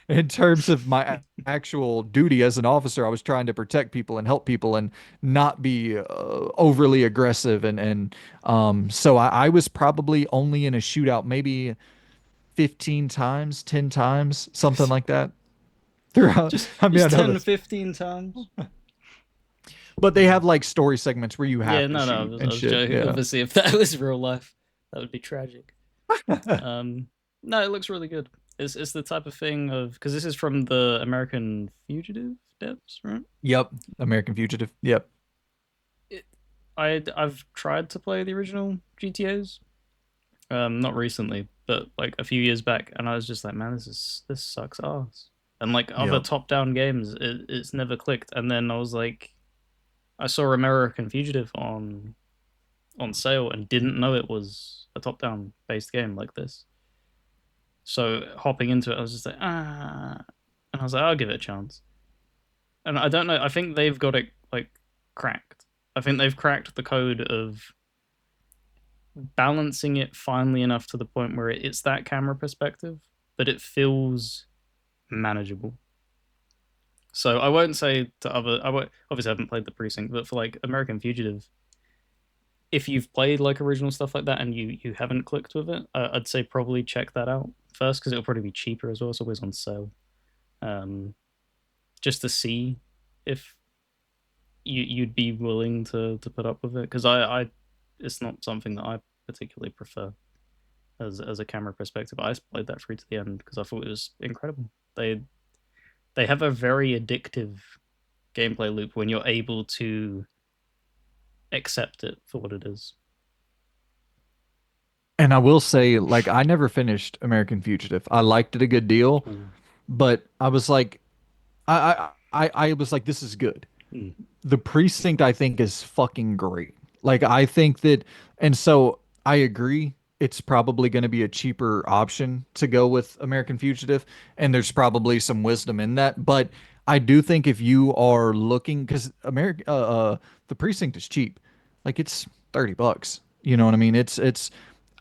in terms of my actual duty as an officer, I was trying to protect people and help people and not be overly aggressive so I was probably only in a shootout maybe 15 times, 10 times, something like that throughout. just I mean, I just know 10 to this, 15 times. but they Mm. have like story segments where you Yeah, have to no, no, shoot I and was shit. joking. Yeah. Obviously, if that was real life, that would be tragic. Um, no, it looks really good. It's the type of thing of because this is from the American Fugitive devs, right? Yep. American Fugitive. Yep. It, I've tried to play the original GTA's, not recently, but like a few years back, and I was just like, man, this sucks ass. And like other Yep. top-down games, it's never clicked. And then I was like, I saw American Fugitive on sale and didn't know it was a top-down based game like this. So hopping into it, I was just like, and I was like, I'll give it a chance. And I don't know. I think they've got it like cracked. I think they've cracked the code of balancing it finely enough to the point where it's that camera perspective, but it feels manageable. So I won't say to other. I won't, obviously I haven't played the Precinct, but for like American Fugitive, if you've played like original stuff like that and you haven't clicked with it, I'd say probably check that out first because it'll probably be cheaper as well. It's always on sale, um, just to see if you'd be willing to put up with it because I it's not something that I particularly prefer as a camera perspective. I played that through to the end because I thought it was incredible. They have a very addictive gameplay loop when you're able to accept it for what it is. And I will say, like, I never finished American Fugitive. I liked it a good deal, Ooh. but I was like, I was like, this is good. Mm. The Precinct, I think, is fucking great. Like, I think that, and so I agree. It's probably going to be a cheaper option to go with American Fugitive, and there's probably some wisdom in that. But I do think if you are looking, because the Precinct is cheap, like it's $30. You know what I mean?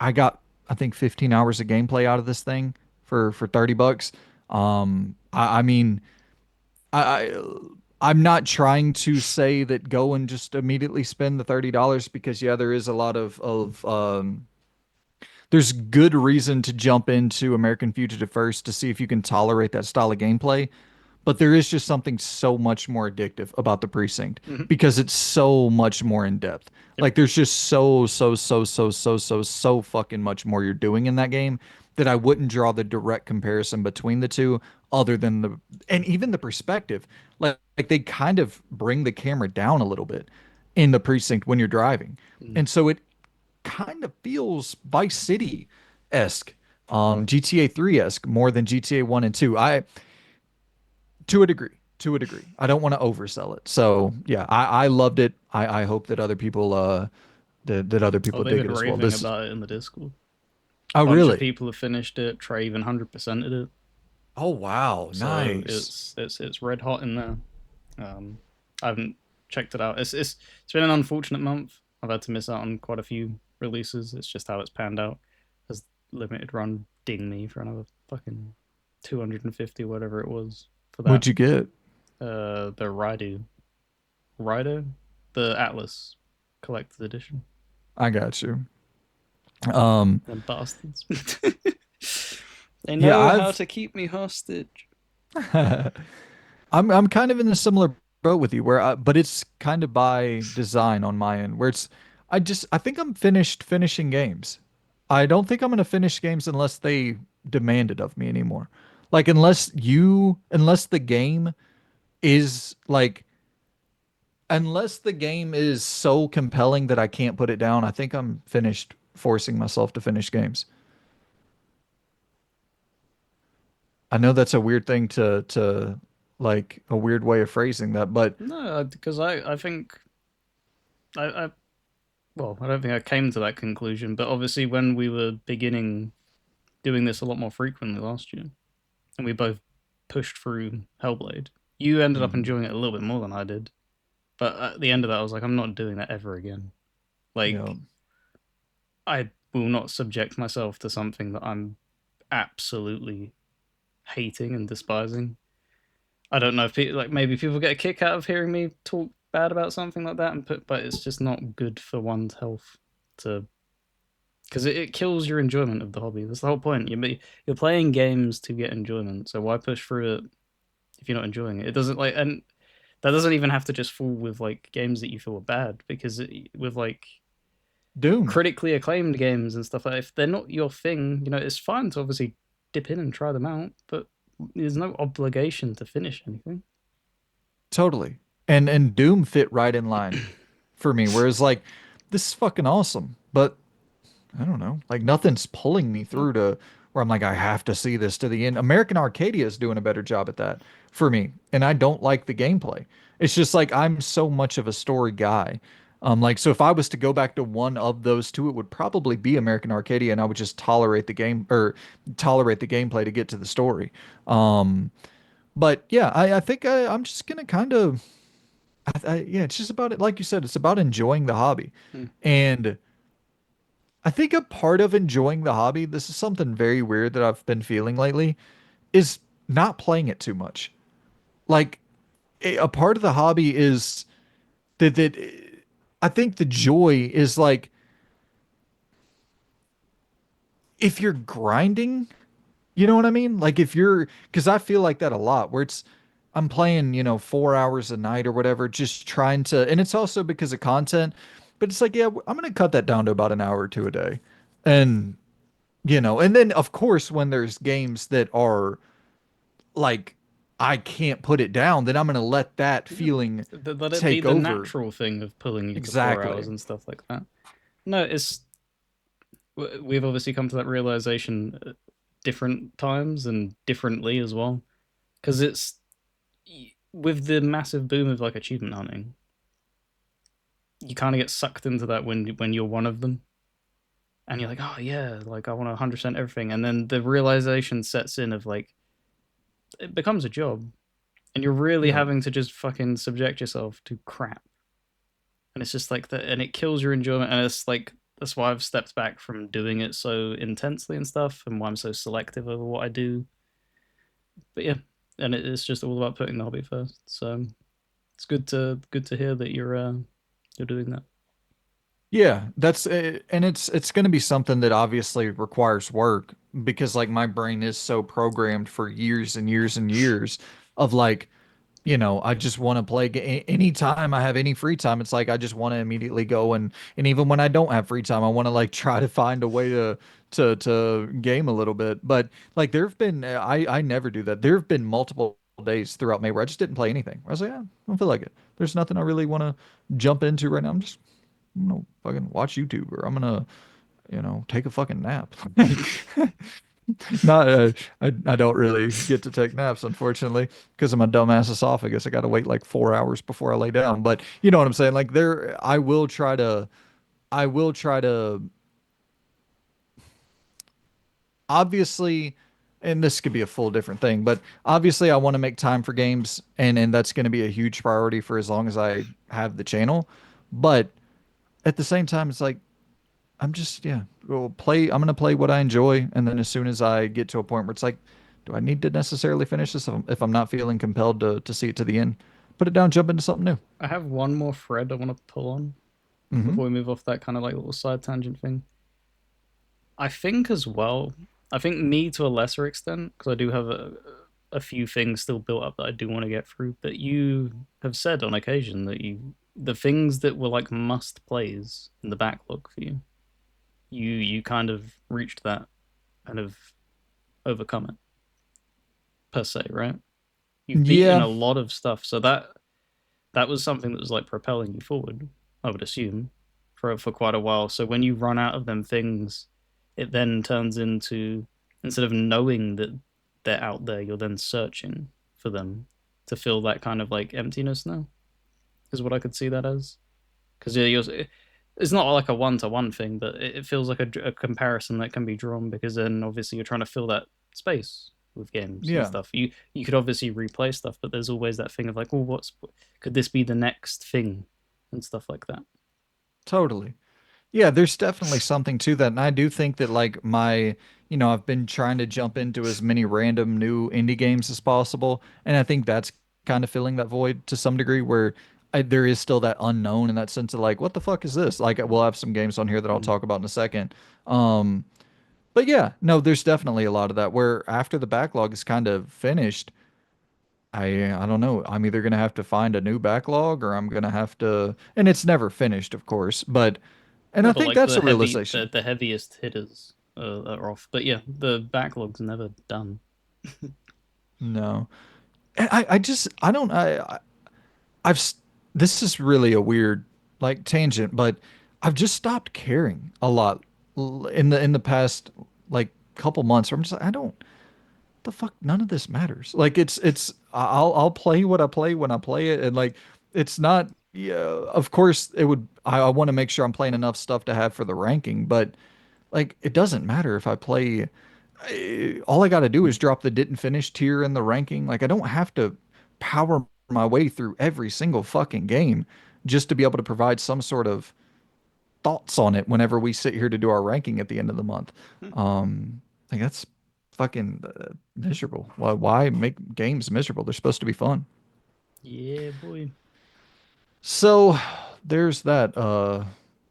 I got I think 15 hours of gameplay out of this thing for $30. I mean. I I'm not trying to say that go and just immediately spend the $30 because yeah, there is a lot of there's good reason to jump into American Fugitive first to see if you can tolerate that style of gameplay. But there is just something so much more addictive about the Precinct Mm-hmm. because it's so much more in depth. Yep. Like there's just so fucking much more you're doing in that game that I wouldn't draw the direct comparison between the two other than the and even the perspective. Like they kind of bring the camera down a little bit in the Precinct when you're driving. Mm. And so it kind of feels Vice City esque, GTA 3 esque more than GTA 1 and 2. To a degree. To a degree. I don't want to oversell it. So yeah, I loved it. I hope that other people that other Oh, people they've dig been it as well. raving This about it in the Discord. oh Bunch of really? people have finished it. Trey even 100%ed it. Oh wow, So nice. it's red hot in there. I haven't checked it out. It's been an unfortunate month. I've had to miss out on quite a few releases. It's just how it's panned out. Has limited run ding me for another fucking 250 whatever it was for that. What'd you get? The Rido, the Atlas collector's edition. I got you. Um Them bastards. They yeah, know how I've to keep me hostage. I'm kind of in a similar boat with you but it's kind of by design on my end where I think I'm finished finishing games. I don't think I'm going to finish games unless they demand it of me anymore. Like unless the game is like unless the game is so compelling that I can't put it down, I think I'm finished forcing myself to finish games. I know that's a weird thing to like a weird way of phrasing that, but No, because I think I well, I don't think I came to that conclusion, but obviously when we were beginning doing this a lot more frequently last year, and we both pushed through Hellblade, you ended up mhm, enjoying it a little bit more than I did. But at the end of that, I was like, I'm not doing that ever again. yeah, Like, I will not subject myself to something that I'm absolutely hating and despising. I don't know if people, like maybe people get a kick out of hearing me talk bad about something like that, and but it's just not good for one's health to because it kills your enjoyment of the hobby. That's the whole point. You're playing games to get enjoyment, so why push through it if you're not enjoying it? It doesn't like, and that doesn't even have to just fall with like games that you feel are bad because with like Doom. critically acclaimed games and stuff like that, if they're not your thing, it's fine to obviously dip in and try them out, but there's no obligation to finish anything. Totally. And Doom fit right in line for me. Whereas like this is fucking awesome, but I don't know. Like nothing's pulling me No. through to where I'm like, I have to see this to the end. American Arcadia is doing a better job at that for me, and I don't like the gameplay. It's just like I'm so much of a story guy. Like so if I was to go back to one of those two, it would probably be American Arcadia, and I would just tolerate the game or tolerate the gameplay to get to the story. But yeah, I think I'm just gonna kind of, yeah, it's just about it. Like you said, it's about enjoying the hobby. Hmm. And I think a part of enjoying the hobby, this is something very weird that I've been feeling lately, is not playing it too much. Like a part of the hobby is that I think the joy is like if you're grinding, you know what I mean? Like if you're, because I feel like that a lot where it's, I'm playing, 4 hours a night or whatever, just trying to, and it's also because of content, but it's like, yeah, I'm going to cut that down to about an hour or two a day. And, and then of course, when there's games that are like, I can't put it down, then I'm going to let that Yeah, feeling let it be take the over. natural thing of pulling you to 4 hours Exactly. and stuff like that. No, it's we've obviously come to that realization at different times and differently as well. Because it's with the massive boom of like achievement hunting, you kind of get sucked into that when you're one of them, and you're like, oh yeah, like I want to 100% everything, and then the realization sets in of like it becomes a job, and you're really Yeah. having to just fucking subject yourself to crap, and it's just like that, and it kills your enjoyment, and it's like that's why I've stepped back from doing it so intensely and stuff, and why I'm so selective over what I do. But yeah, and it's just all about putting the hobby first. So it's good to hear that you're doing that. Yeah, that's and it's going to be something that obviously requires work because like my brain is so programmed for years and years and years of like, I just want to play anytime I have any free time. It's like I just want to immediately go and even when I don't have free time, I want to like try to find a way to game a little bit. But like there've been I never do that. There've been multiple days throughout May where I just didn't play anything. I was like, yeah, I don't feel like it. There's nothing I really want to jump into right now. I'm gonna fucking watch YouTube or I'm gonna, take a fucking nap. Not, I don't really get to take naps, unfortunately, because of my dumbass esophagus. I got to wait like 4 hours before I lay down. But you know what I'm saying? Like there, I will try to, obviously, and this could be a full different thing, but obviously I want to make time for games and that's going to be a huge priority for as long as I have the channel. But at the same time, it's like, I'm just, yeah, I'm gonna play what I enjoy, and then as soon as I get to a point where it's like, do I need to necessarily finish this if I'm not feeling compelled to see it to the end? Put it down, jump into something new. I have one more thread I want to pull on Hmm. before we move off that kind of like little side tangent thing. I think as well, I think me to a lesser extent, because I do have a few things still built up that I do want to get through. But you have said on occasion that the things that were like must plays in the backlog for you, you kind of reached that and have overcome it per se, right? You've beaten Yeah, a lot of stuff, so that was something that was like propelling you forward, I would assume, for quite a while. So when you run out of them things, it then turns into, instead of knowing that they're out there, you're then searching for them to fill that kind of like emptiness now, is what I could see that as. Because yeah, it's not like a one-to-one thing, but it feels like a comparison that can be drawn, because then obviously you're trying to fill that space with games and yeah, stuff. You could obviously replay stuff, but there's always that thing of like, well, what's could this be the next thing and stuff like that. totally. Yeah, there's definitely something to that. And I do think that like I've been trying to jump into as many random new indie games as possible. And I think that's kind of filling that void to some degree where there is still that unknown in that sense of like, what the fuck is this? Like we'll have some games on here that I'll Mm. talk about in a second. Um, but yeah, no, there's definitely a lot of that where after the backlog is kind of finished, I don't know. I'm either gonna have to find a new backlog or I'm gonna have to, and it's never finished, of course, and Yeah, I but think like that's a realization. the heaviest hitters are off. But yeah, the backlog's never done. No. And I just I don't I've this is really a weird like tangent, but I've just stopped caring a lot in the past like couple months where I'm just like, I don't the fuck none of this matters. Like it's I'll play what I play when I play it, and like it's not yeah, of course it would I want to make sure I'm playing enough stuff to have for the ranking, but like it doesn't matter if I play all I got to do is drop the didn't finish tier in the ranking. Like I don't have to power my way through every single fucking game just to be able to provide some sort of thoughts on it whenever we sit here to do our ranking at the end of the month. Like that's fucking miserable. Why make games miserable? They're supposed to be fun. Yeah, boy. So there's that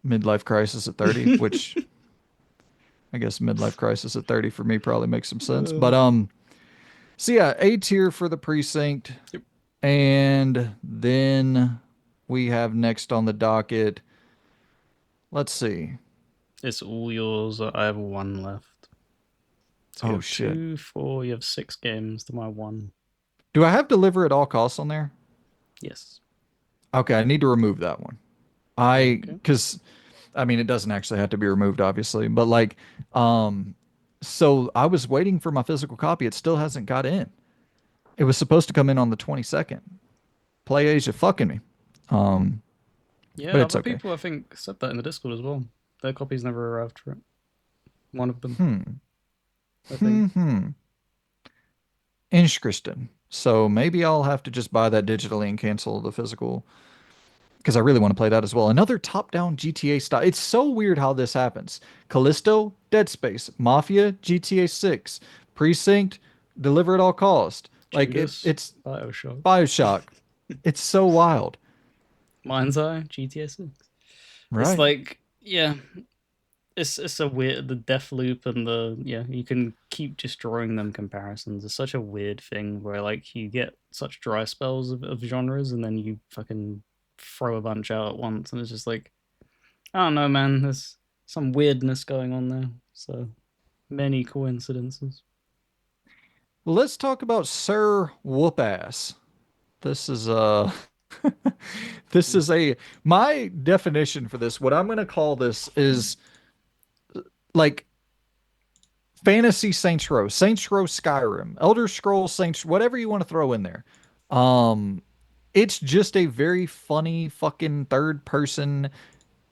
midlife crisis at 30, which I guess midlife crisis at 30 for me probably makes some sense. But Uh, so yeah, A tier for the precinct, yep. and then we have next on the docket. Let's see. It's all yours. I have one left. So you Oh have shit. two, four. You have six games to my one. Do I have deliver at all costs on there? Yes. Okay, I need to remove that one. I Okay. because I mean it doesn't actually have to be removed, obviously, but like um so I was waiting for my physical copy. It still hasn't got in. It was supposed to come in on the 22nd. Play Asia fucking me. Um, but Yeah, it's other okay. people I think said that in the Discord as well. Their copies never arrived for it. One of them, Hmm. I think. Hmm. Interesting. So maybe I'll have to just buy that digitally and cancel the physical because I really want to play that as well. Another top-down GTA style. It's so weird how this happens. Callisto, Dead Space, Mafia, GTA 6, Precinct, Deliver at all cost. Like Judas, it's Bioshock, BioShock. It's so wild. Mind's Eye, GTA 6. It's Right. like, yeah, it's a weird the death loop and the yeah you can keep destroying them comparisons. It's such a weird thing where like you get such dry spells of genres and then you fucking throw a bunch out at once and it's just like I don't know, man. There's some weirdness going on there. So many coincidences. Well, let's talk about Sir Whoopass. This is this is a my definition for this. What I'm going to call this is like fantasy Saints Row, Saints Row Skyrim, Elder Scrolls Saints, whatever you want to throw in there. Um, it's just a very funny fucking third person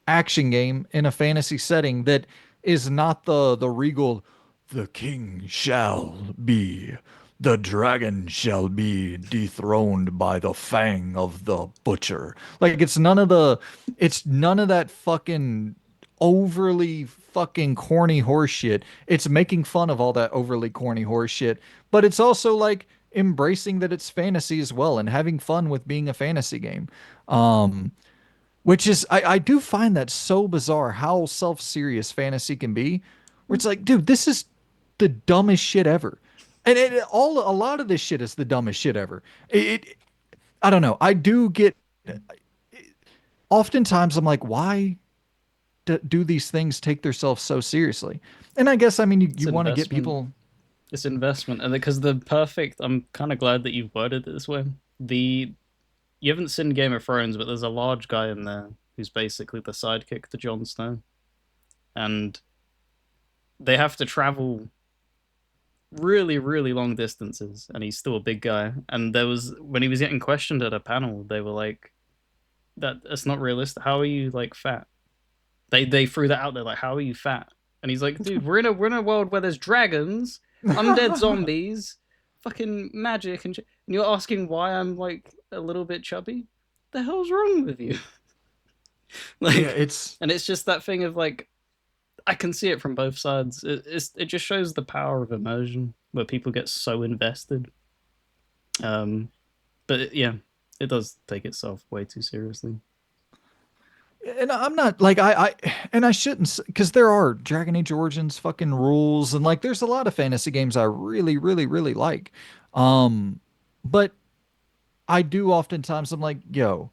action game in a fantasy setting that is not the regal the king shall be the dragon shall be dethroned by the fang of the butcher. Like it's none of that fucking overly fucking corny horse shit. It's making fun of all that overly corny horse shit, but it's also like embracing that it's fantasy as well and having fun with being a fantasy game. Um, which is, I do find that so bizarre how self-serious fantasy can be, where it's like, dude, this is the dumbest shit ever. And a lot of this shit is the dumbest shit ever. I don't know. I do get, oftentimes I'm like, why do these things take themselves so seriously? And I guess, I mean, It's you want to get investment. people, It's investment, and because the perfect. I'm kind of glad that you worded it this way. The You haven't seen Game of Thrones, but there's a large guy in there who's basically the sidekick to Jon Snow, and they have to travel really, really long distances, and he's still a big guy. And there was when he was getting questioned at a panel, they were like, That's not realistic. How are you like fat?" They threw that out there, like, "How are you fat?" And he's like, "Dude, we're in a world where there's dragons, undead zombies, fucking magic, and you're asking why I'm like a little bit chubby? The hell's wrong with you?" yeah, Like, it's, and it's just that thing of like I can see it from both sides. It just shows the power of immersion where people get so invested. Um, but yeah, it does take itself way too seriously. and I'm not like and I shouldn't because there are Dragon Age Origins fucking rules and like there's a lot of fantasy games I really really like. Um but I do oftentimes I'm like, yo,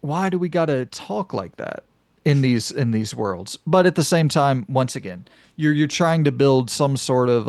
why do we got to talk like that in these worlds? But at the same time, once again, you're trying to build some sort of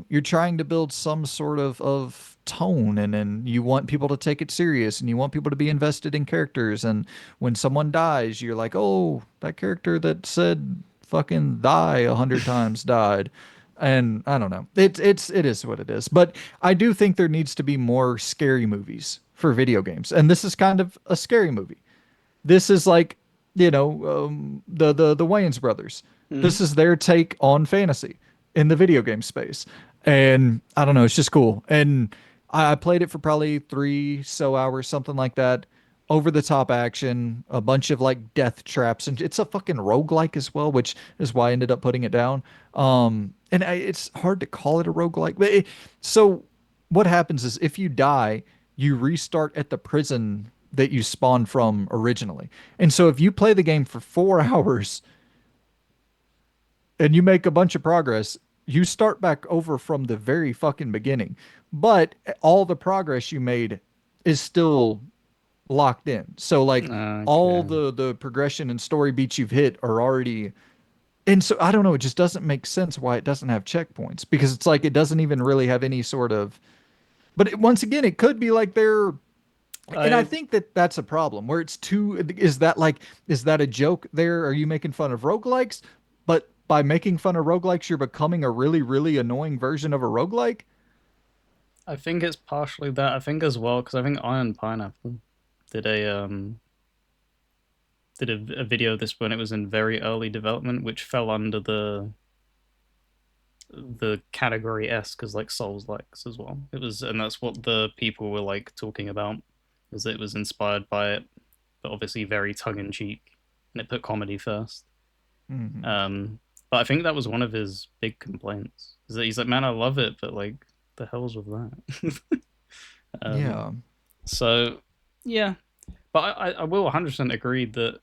you're trying to build some sort of tone and you want people to take it serious and you want people to be invested in characters and when someone dies you're like oh that character that said fucking die 100 times, died. And I don't know. It is what it is. But I do think there needs to be more scary movies for video games. And this is kind of a scary movie. This is like, the Wayans brothers. Hmm. This is their take on fantasy in the video game space. And I don't know, it's just cool. And I played it for probably 3 hours, something like that. Over the top action, a bunch of like death traps, and it's a fucking roguelike as well, which is why I ended up putting it down. It's hard to call it a roguelike. So what happens is if you die, you restart at the prison that you spawned from originally. And so if you play the game for 4 hours and you make a bunch of progress, you start back over from the very fucking beginning. But all the progress you made is still locked in. So like all Okay. the progression and story beats you've hit are already, and so I don't know, it just doesn't make sense why it doesn't have checkpoints, because it's like it doesn't even really have any sort of, but once again, it could be like they're, and I I think that that's a problem where it's too, is that like, is that a joke there? Are you making fun of roguelikes? But by making fun of roguelikes, you're becoming a really, really annoying version of a roguelike? I think it's partially that. I think as well because I think Iron Pineapple did a video of this when it was in very early development, which fell under the category S because like Souls likes as well. It was, and that's what the people were like talking about, is that it was inspired by it, but obviously very tongue in cheek, and it put comedy first. Hmm. Um, but I think that was one of his big complaints, is that he's like, man, I love it, but like, the hell's with that? um, Yeah. so yeah, but I will 100% agree that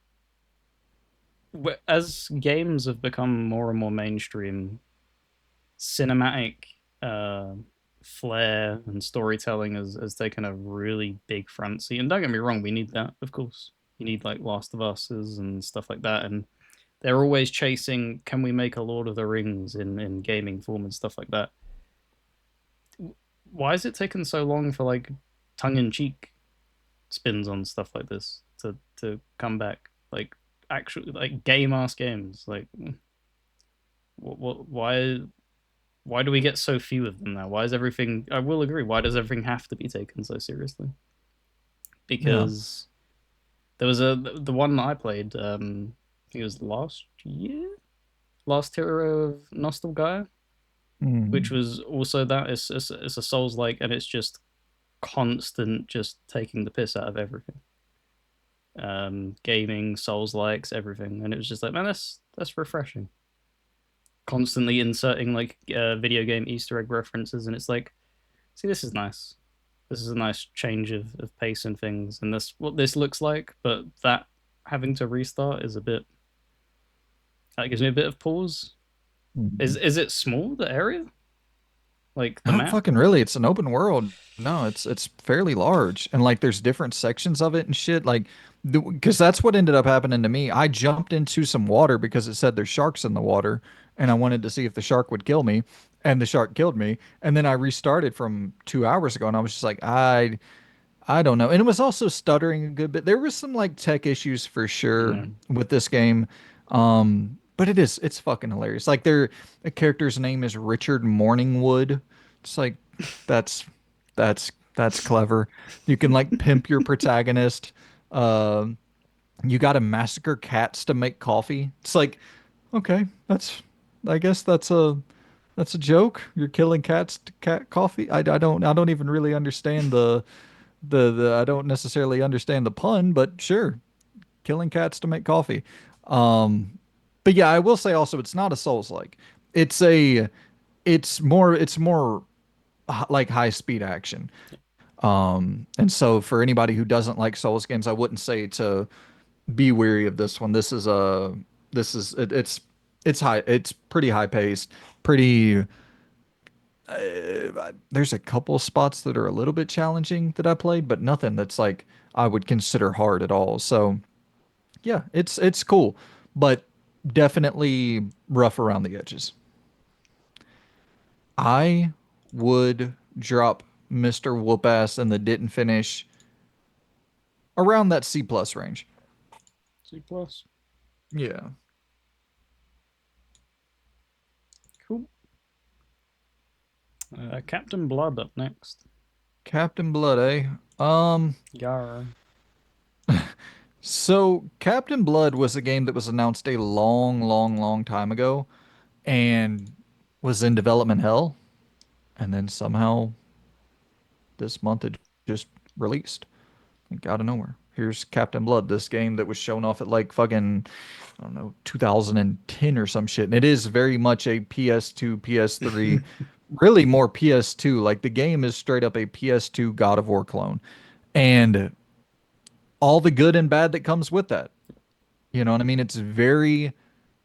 as games have become more and more mainstream, cinematic uh, flair and storytelling has taken a really big front seat. And don't get me wrong, we need that, of course. You need like Last of Us's and stuff like that. And they're always chasing, can we make a Lord of the Rings in gaming form and stuff like that. Why is it taking so long for like tongue in cheek spins on stuff like this to come back? Like actually like game ass games. Like why do we get so few of them now? Why is everything? I will agree. Why does everything have to be taken so seriously? Yeah. Because there was the one that I played. I think it was last year, last Hero of Nostalgia, which Hmm. was also that it's a Souls like, and it's just constant, just taking the piss out of everything. Gaming, Souls likes, everything, and it was just like, man, that's refreshing. Constantly inserting like video game Easter egg references, and it's like, see, this is nice. This is a nice change of pace and things, and that's what this looks like. But that having to restart is a bit. That gives me a bit of pause. Hmm. Is it small, the area, like the Not map? fucking really. It's an open world. No, it's fairly large, and like there's different sections of it and shit. Like, because that's what ended up happening to me. I jumped into some water because it said there's sharks in the water, and I wanted to see if the shark would kill me, and the shark killed me. And then I restarted from 2 hours ago, and I was just like, I don't know. And it was also stuttering a good bit. There was some like tech issues for sure No. with this game. But it's fucking hilarious. Like the character's name is Richard Morningwood. It's like that's that's clever. You can like pimp your protagonist. Um, you got to massacre cats to make coffee. It's like, okay, I guess that's a joke. You're killing cats to cat coffee. I don't even really understand the I don't necessarily understand the pun, but sure, killing cats to make coffee. Um, but yeah, I will say also it's not a Souls-like. It's a it's more like high speed action. And so for anybody who doesn't like Souls games, I wouldn't say to be weary of this one. It's high. It's pretty high paced. Pretty. There's a couple spots that are a little bit challenging that I played, but nothing that's like I would consider hard at all. So yeah, it's cool, but definitely rough around the edges. I would drop Mr. Whoopass and the didn't finish around that C plus range. C plus. Yeah. Captain Blood up next. Captain Blood, eh? Um, Yar. so Captain Blood was a game that was announced a long, long, long time ago and was in development hell, and then somehow this month it just released, like out of nowhere. Here's Captain Blood, this game that was shown off at like fucking, I don't know, 2010 or some shit. And it is very much a PS2, PS3, really more PS2. Like the game is straight up a PS2 God of War clone. And all the good and bad that comes with that. You know what I mean? It's very,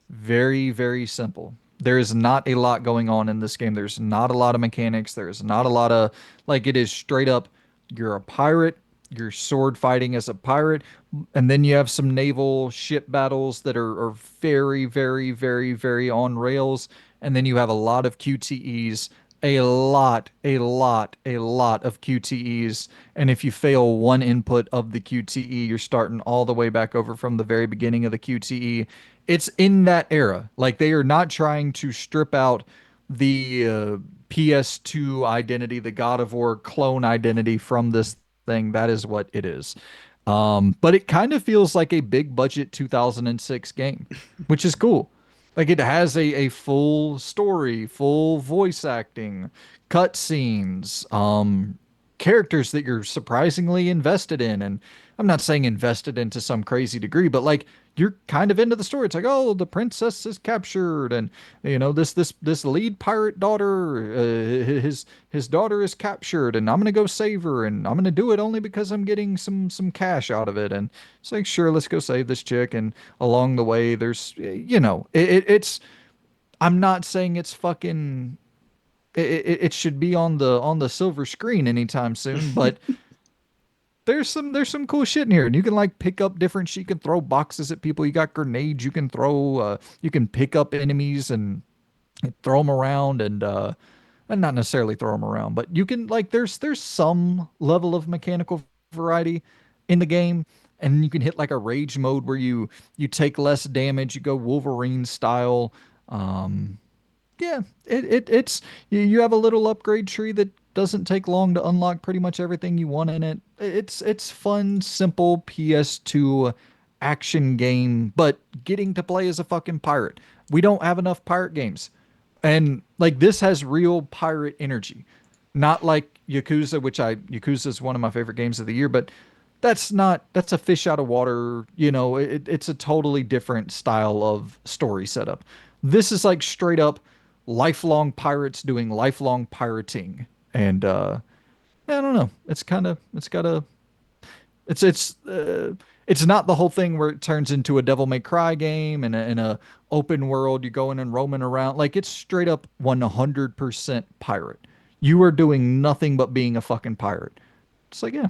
very, very simple. There is not a lot going on in this game. There's not a lot of mechanics. There's not a lot of, like, it is straight up, you're a pirate, you're sword fighting as a pirate, and then you have some naval ship battles that are very, very, very, very on rails. And then you have a lot of QTEs, a lot of QTEs. And if you fail one input of the QTE, you're starting all the way back over from the very beginning of the QTE. It's in that era. Like they are not trying to strip out the PS2 identity, the God of War clone identity from this thing. That is what it is. But it kind of feels like a big budget 2006 game, which is cool. Like it has a full story, full voice acting, cutscenes, characters that you're surprisingly invested in. And I'm not saying invested into some crazy degree, but like you're kind of into the story. It's like, oh, the princess is captured, and you know this lead pirate daughter, his daughter is captured, and I'm gonna go save her, and I'm gonna do it only because I'm getting some cash out of it. And it's like, sure, let's go save this chick. And along the way, there's it's. I'm not saying it's fucking. It should be on the silver screen anytime soon, but there's some cool shit in here, and you can like pick up different shit. You can throw boxes at people. You got grenades. You can throw. You can pick up enemies and throw them around, and not necessarily throw them around, but you can like there's some level of mechanical variety in the game, and you can hit like a rage mode where you take less damage. You go Wolverine style. Um, yeah, it's you have a little upgrade tree that doesn't take long to unlock pretty much everything you want in it. It's fun, simple PS2 action game, but getting to play as a fucking pirate. We don't have enough pirate games. And like this has real pirate energy. Not like Yakuza, Yakuza is one of my favorite games of the year, but that's a fish out of water, it's a totally different style of story setup. This is like straight up lifelong pirates doing lifelong pirating. And I don't know. It's got a it's not the whole thing where it turns into a Devil May Cry game and a open world you go in and roaming around. Like it's straight up 100% pirate. You are doing nothing but being a fucking pirate. It's like, yeah,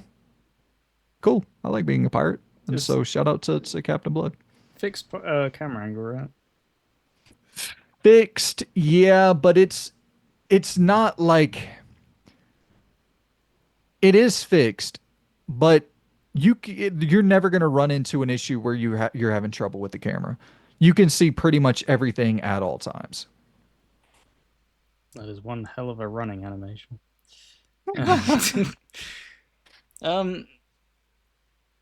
cool. I like being a pirate. And Is so shout out to Captain Blood. fixed camera angle, right? Fixed, yeah, but it's not like it is fixed, but you're never going to run into an issue where you're having trouble with the camera. You can see pretty much everything at all times. That is one hell of a running animation. um,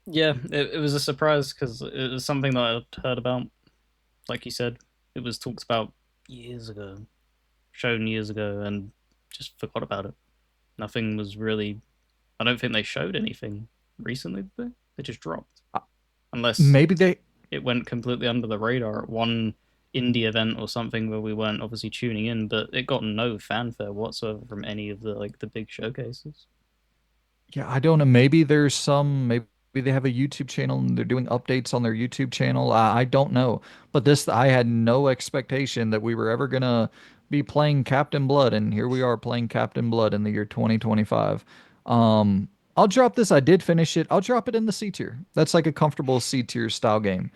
yeah, it was a surprise because it was something that I'd heard about. Like you said, it was talked about years ago, shown years ago, and just forgot about it. Nothing was really. I don't think they showed anything recently. Did they? They just dropped, unless Maybe they it went completely under the radar at one indie event or something where we weren't obviously tuning in, but it got no fanfare whatsoever from any of the big showcases. Yeah, I don't know. Maybe there's maybe they have a YouTube channel and they're doing updates on their YouTube channel. I don't know. But I had no expectation that we were ever gonna be playing Captain Blood, and here we are playing Captain Blood in the year 2025. I'll drop this. I did finish it. I'll drop it in the C tier. That's like a comfortable C tier style game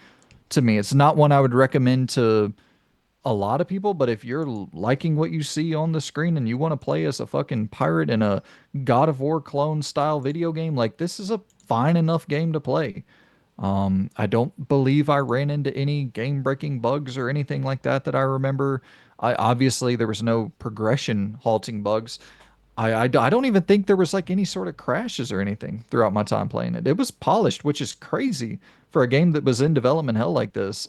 to me. It's not one I would recommend to a lot of people, but if you're liking what you see on the screen and you want to play as a fucking pirate in a God of War clone style video game, like this is a fine enough game to play. I don't believe I ran into any game breaking bugs or anything like that I remember. Obviously there was no progression halting bugs. I don't even think there was like any sort of crashes or anything throughout my time playing it. It was polished, which is crazy for a game that was in development hell like this.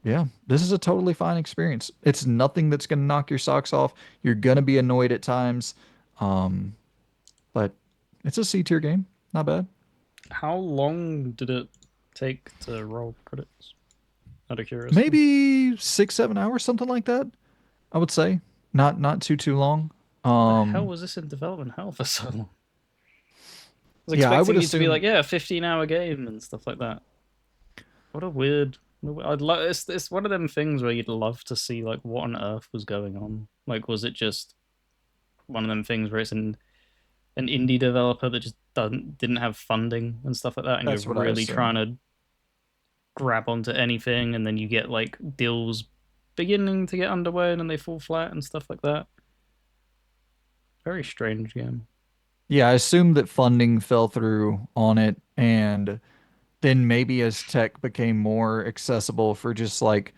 Yeah, this is a totally fine experience. It's nothing that's going to knock your socks off. You're going to be annoyed at times, um, but it's a C tier game. Not bad. How long did it take to roll credits? Out of curiosity. Maybe 6, 7 hours, something like that. I would say not too long. What the hell Um, was this in development hell for so long? I was yeah, I would expecting you to be like, assume yeah, 15-hour game and stuff like that. What a weird. I'd love. It's one of them things where you'd love to see like what on earth was going on. Like, was it just one of them things where it's an indie developer that just didn't have funding and stuff like that, and you're that's what I really assume. trying to grab onto anything, and then you get like deals beginning to get underway, and then they fall flat and stuff like that. Very strange game. Yeah, I assume that funding fell through on it, and then maybe as tech became more accessible for just like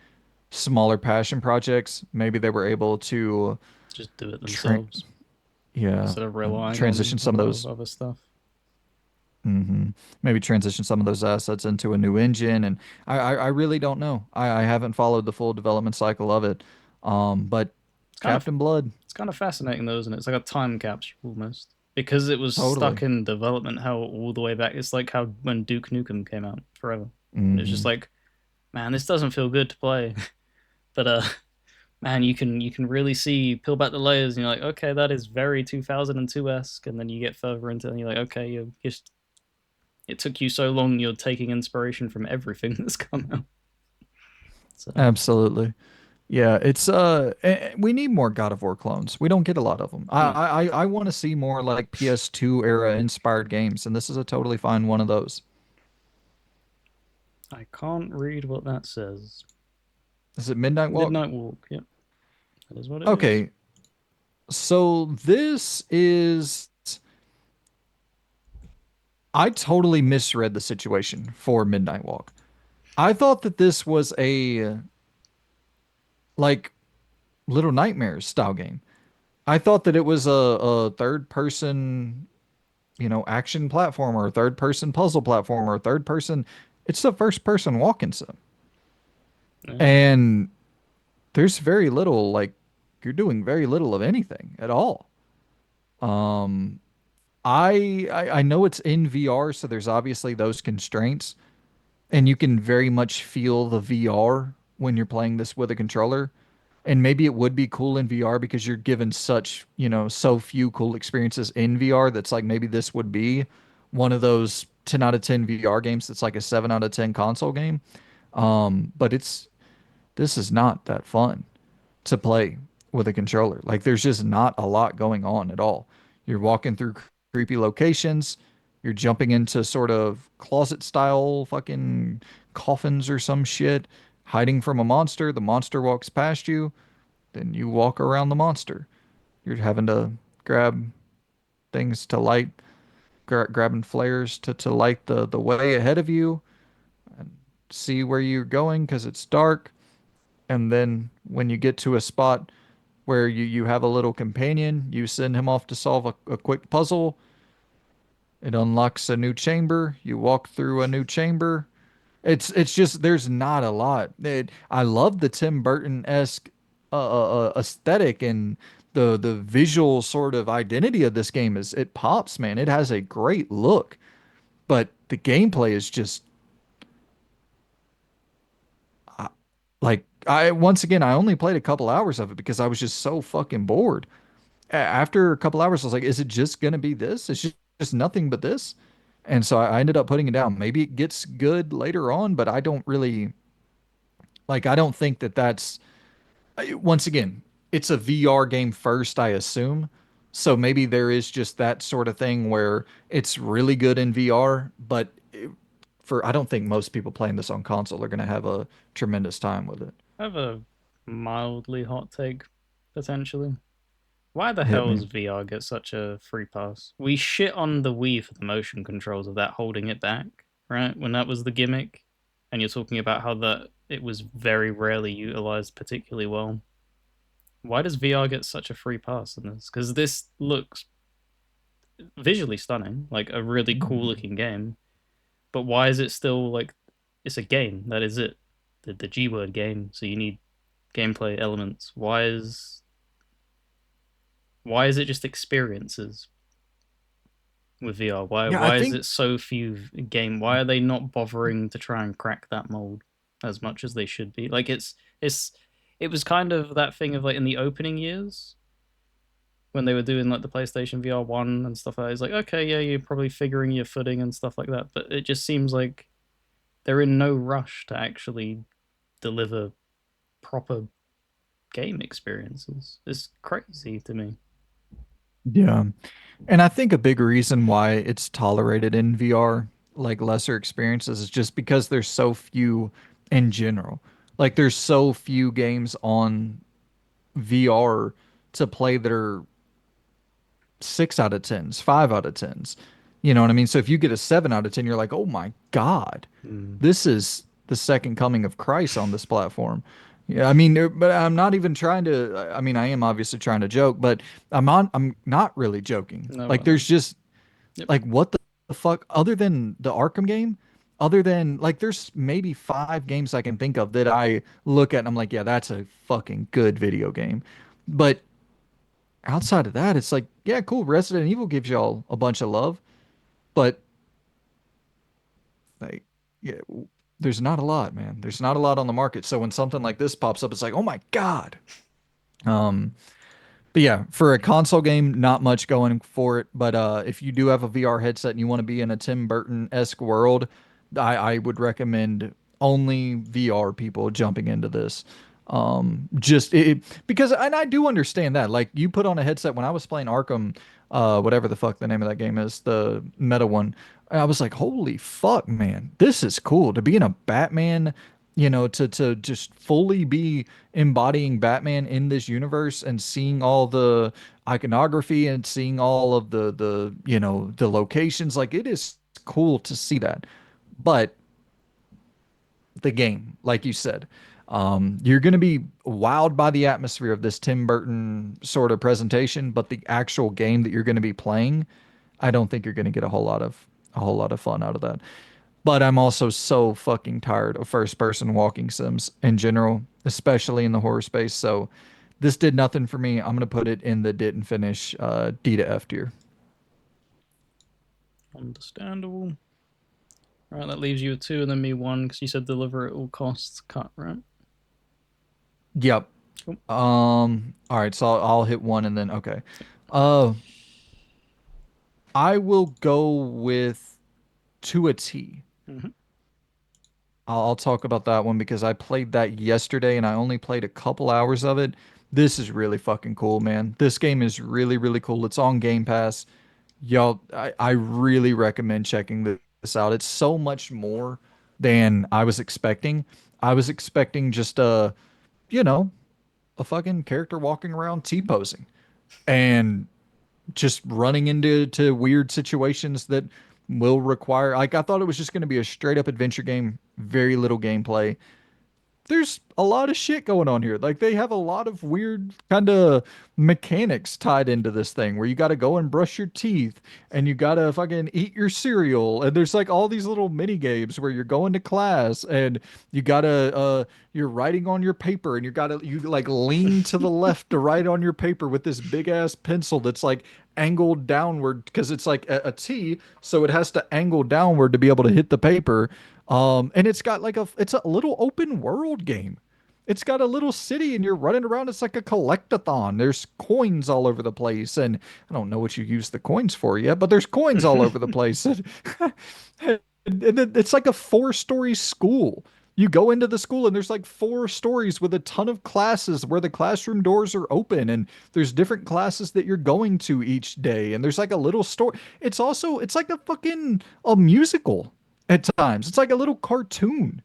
smaller passion projects, maybe they were able to Just do it tra themselves yeah, instead of relying on transition a some of lot of those other stuff. hmm maybe transition some of those assets into a new engine. And I really don't know. I haven't followed the full development cycle of it. But It's kind of Captain Blood, it's kind of fascinating though, isn't it? It's like a time capsule almost because it was stuck totally. in development hell all the way back. It's like how when Duke Nukem came out forever, and it's just hmm like, man, this doesn't feel good to play, but man, you can really see peel back the layers, and you're like, okay, that is very 2002 esque, and then you get further into it, and you're like, okay, you just it took you so long, you're taking inspiration from everything that's come out. So Absolutely. Yeah, it's we need more God of War clones. We don't get a lot of them. no, I want to see more like PS2 era inspired games, and this is a totally fine one of those. I can't read what that says. Is it Midnight Walk? Midnight Walk. Yep, that is what it is. Okay, so this is I totally misread the situation for Midnight Walk. I thought that this was a like Little Nightmares style game. I thought that it was a third person, action platformer, or third person puzzle platformer, or third person. It's a first person walking sim. Yeah. And there's very little, like, you're doing very little of anything at all. Um, I know it's in VR, so there's obviously those constraints, and you can very much feel the VR when you're playing this with a controller. And maybe it would be cool in VR because you're given such, so few cool experiences in VR that's like maybe this would be one of those 10 out of 10 VR games that's like a 7 out of 10 console game. But this is not that fun to play with a controller. Like there's just not a lot going on at all. You're walking through creepy locations, you're jumping into sort of closet style fucking coffins or some shit, hiding from a monster. The monster walks past you, then you walk around the monster. You're having to grab things to light, grabbing flares to light the way ahead of you and see where you're going because it's dark. And then when you get to a spot where you have a little companion, you send him off to solve a quick puzzle. It unlocks a new chamber. You walk through a new chamber. It's just there's not a lot. I love the Tim Burton-esque aesthetic and the visual sort of identity of this game is it pops, man. It has a great look, but the gameplay is just uh, like I once again I only played a couple hours of it because I was just so fucking bored. After a couple hours, I was like, is it just gonna be this? It's just nothing but this. And so I ended up putting it down. Maybe it gets good later on, but I don't really like. I don't think that that's once again, it's a VR game first, I assume. So maybe there is just that sort of thing where it's really good in VR, but I don't think most people playing this on console are going to have a tremendous time with it. I have a mildly hot take, potentially. Why the Hit hell me. does VR get such a free pass? We shit on the Wii for the motion controls of that holding it back, right? When that was the gimmick, and you're talking about how that it was very rarely utilized particularly well. Why does VR get such a free pass in this? Because this looks visually stunning, like a really cool looking game. But why is it still like it's a game? That is it. The G word game. So you need gameplay elements. Why is it just experiences with VR? Why Yeah, I why is think it so few game? Why are they not bothering to try and crack that mold as much as they should be? Like it's it was kind of that thing of like in the opening years when they were doing like the PlayStation VR 1 and stuff like that. It's like, okay, yeah, you're probably figuring your footing and stuff like that, but it just seems like they're in no rush to actually deliver proper game experiences. It's crazy to me. yeah. And I think a big reason why it's tolerated in VR, like lesser experiences, is just because there's so few in general. Like there's so few games on VR to play that are 6 out of 10s, 5 out of 10s. You know what I mean? So if you get a 7 out of 10, you're like, oh my God, Mm. this is the second coming of Christ on this platform. Yeah, I mean, but I'm not even trying to. I mean, I am obviously trying to joke, but I'm not really joking. No, Like, I know. there's just Yep. like what the fuck? Other than the Arkham game, other than like, there's maybe 5 games I can think of that I look at and I'm like, yeah, that's a fucking good video game. But outside of that, it's like, yeah, cool. Resident Evil gives y'all a bunch of love, but like, yeah, there's not a lot, man. There's not a lot on the market. So when something like this pops up, it's like, oh my God. Um, But yeah, for a console game, not much going for it. But if you do have a VR headset and you want to be in a Tim Burton-esque world, I would recommend only VR people jumping into this. Just because, and I do understand that. Like you put on a headset when I was playing Arkham, whatever the fuck the name of that game is, the meta one. I was like, holy fuck, man, this is cool to be in a Batman, to just fully be embodying Batman in this universe and seeing all the iconography and seeing all of the locations. Like it is cool to see that. But the game, like you said, you're going to be wowed by the atmosphere of this Tim Burton sort of presentation, but the actual game that you're going to be playing, I don't think you're going to get a whole lot of fun out of that. But I'm also so fucking tired of first person walking sims in general, especially in the horror space. So this did nothing for me. I'm gonna put it in the didn't finish D to F tier. Understandable. Right, that leaves you a two and then me one because you said deliver at all costs cut, right? Yep. Cool. All right, so I'll hit one and then okay. Uh I will go with to a T. Mm-hmm. I'll talk about that one because I played that yesterday and I only played a couple hours of it. This is really fucking cool, man. This game is really, really cool. It's on Game Pass. Y'all, I really recommend checking this out. It's so much more than I was expecting. I was expecting just you know, a fucking character walking around T-posing and just running into weird situations that will require, like, I thought it was just going to be a straight up adventure game, very little gameplay. There's a lot of shit going on here. Like they have a lot of weird kind of mechanics tied into this thing where you got to go and brush your teeth and you got to fucking eat your cereal and there's like all these little mini games where you're going to class and you got to you're writing on your paper and you like lean to the left to write on your paper with this big ass pencil that's like angled downward because it's like a T, so it has to angle downward to be able to hit the paper. And it's a little open world game. It's got a little city and you're running around. It's like a collectathon. There's coins all over the place. And I don't know what you use the coins for yet, but there's coins all over the place. And then it's like a 4-story school. You go into the school and there's like 4 stories with a ton of classes where the classroom doors are open and there's different classes that you're going to each day. And there's like a little story. It's like a musical at times. It's like a little cartoon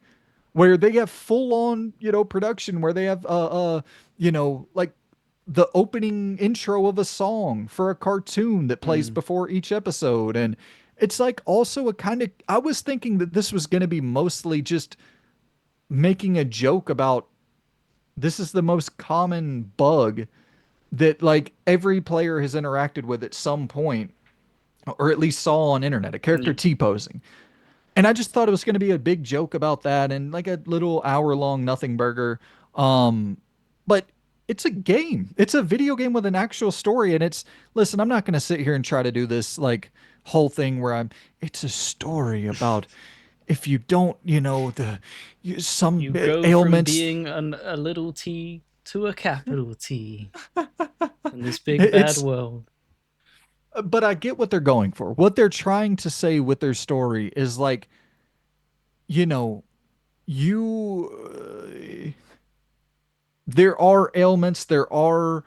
where they have full on, production where they have like the opening intro of a song for a cartoon that plays Mm. before each episode. And it's like also a kind of, I was thinking that this was going to be mostly just making a joke about This is the most common bug that like every player has interacted with at some point, or at least saw on internet, a character Yeah. T-posing. And I just thought it was going to be a big joke about that and like a little hour-long nothing burger. Um, but it's a game. It's a video game with an actual story. And it's, listen, I'm not going to sit here and try to do this like whole thing where it's a story about if you don't, some You go from ailments. being a little T to a capital T in this big bad It's, world. but I get what they're going for. What they're trying to say with their story is like, you know, you there are ailments, there are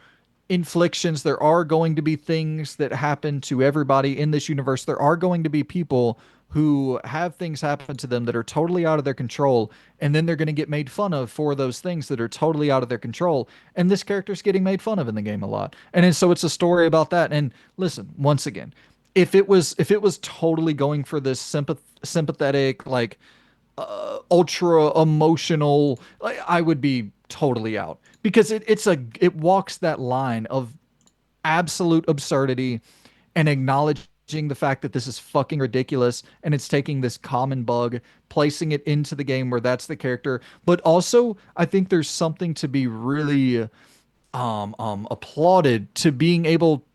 inflictions, there are going to be things that happen to everybody in this universe. There are going to be people who have things happen to them that are totally out of their control, and then they're going to get made fun of for those things that are totally out of their control. And this character's getting made fun of in the game a lot. So it's a story about that. And listen, once again, if it was totally going for this sympathetic, like ultra emotional, like, I would be totally out because it walks that line of absolute absurdity and acknowledging the fact that this is fucking ridiculous, and it's taking this common bug, placing it into the game where that's the character. But also, I think there's something to be really applauded to being able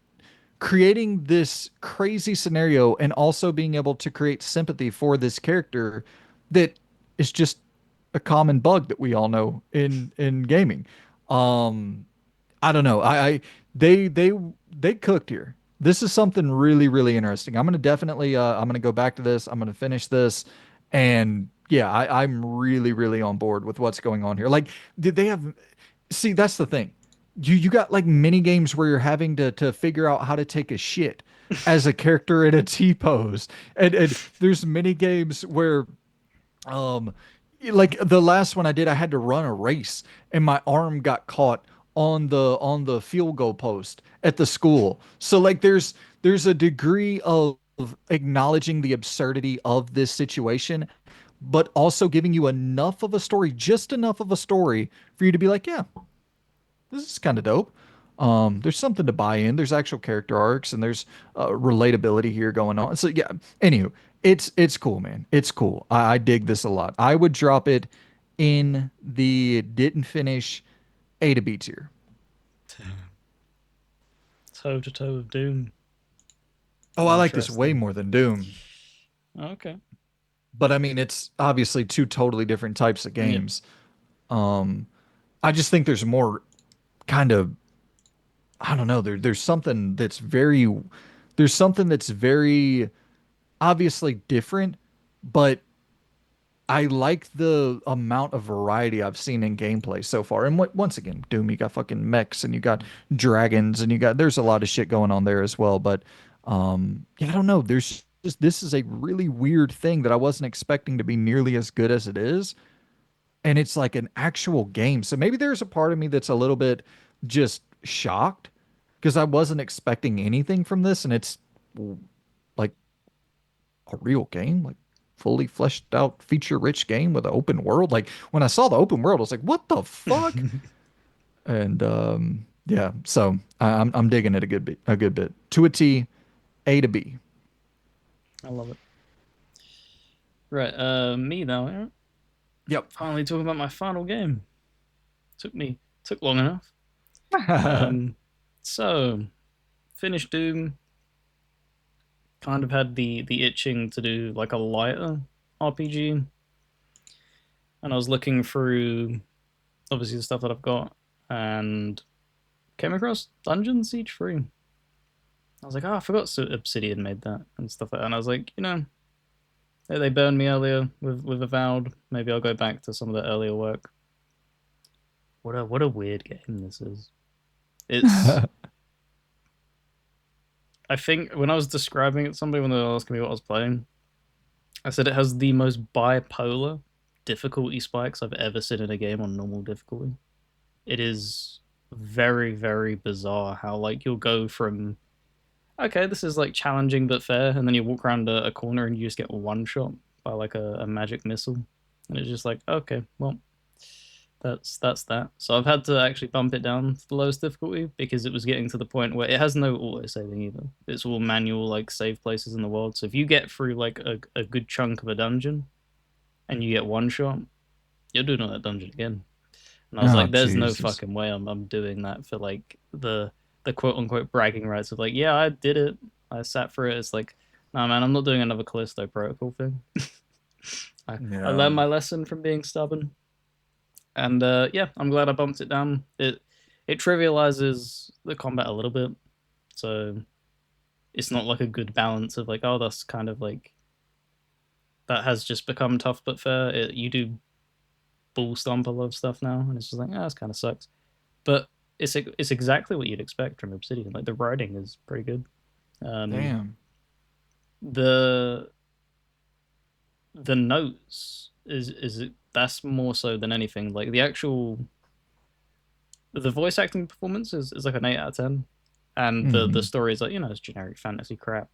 creating this crazy scenario and also being able to create sympathy for this character that is just a common bug that we all know in gaming. Um, I don't know. They cooked here. This is something really really interesting. I'm gonna go back to this. I'm gonna finish this, and yeah, I'm really really on board with what's going on here. Like, did they have? See, that's the thing. You got like mini games where you're having to figure out how to take a shit as a character in a T pose, and there's mini games where um, like the last one I did, I had to run a race and my arm got caught on the field goal post at the school. So like there's a degree of acknowledging the absurdity of this situation, but also giving you enough of a story, just enough of a story for you to be like, yeah, this is kind of dope. There's something to buy in. There's actual character arcs and there's relatability here going on. So yeah, anywho, it's cool, man. It's cool. I dig this a lot. I would drop it in the didn't finish A to B tier. Toe to toe with Doom. Oh, I like this way Interesting. more than Doom. Okay. But I mean, it's obviously two totally different types of Yeah. games. Um, I just think there's more kind of, I don't know, there's something that's very obviously different, but I like the amount of variety I've seen in gameplay so far. And once again, Doom, you got fucking mechs and you got dragons and there's a lot of shit going on there as well. But yeah, I don't know. This is a really weird thing that I wasn't expecting to be nearly as good as it is. And it's like an actual game. So maybe there's a part of me that's a little bit just shocked because I wasn't expecting anything from this. And it's like a real game, like fully fleshed out, feature rich game with an open world. Like when I saw the open world, I was like, what the fuck? And yeah, so I'm digging it a good bit. To a T, A to B. I love it. Right, me now. Yeah? Yep. Finally talking about my final game. Took long enough. Um, so finished Doom. Kind of had the itching to do like a lighter RPG, and I was looking through obviously the stuff that I've got, and came across Dungeon Siege 3. I was like, oh, I forgot Obsidian made that and stuff like that. And I was like, they burned me earlier with Avowed. Maybe I'll go back to some of the earlier work. What a weird game this is. It's I think when I was describing it to somebody when they were asking me what I was playing, I said it has the most bipolar difficulty spikes I've ever seen in a game on normal difficulty. It is very, very bizarre how like you'll go from okay, this is like challenging but fair, and then you walk around a corner and you just get one shot by like a magic missile, and it's just like okay, well That's that. So I've had to actually bump it down to the lowest difficulty because it was getting to the point where it has no auto saving either. It's all manual like save places in the world. So if you get through like a good chunk of a dungeon and you get one shot, you're doing that dungeon again. And I was Oh, like, there's no Jesus. fucking way I'm doing that for like the quote unquote bragging rights of like, yeah, I did it. I sat through it. It's like, nah man, I'm not doing another Callisto Protocol thing. I Yeah. learned my lesson from being stubborn. And yeah, I'm glad I bumped it down. It trivializes the combat a little bit, so it's not like a good balance of like, oh, that's kind of like that has just become tough but fair. You do bull stomp a lot of stuff now, and it's just like, ah, this kind of sucks. But it's exactly what you'd expect from Obsidian. Like the writing is pretty good. Um, Damn. the the notes is that's more so than anything. Like the voice acting performance is like an 8 out of 10, and the Hmm. story is like it's generic fantasy crap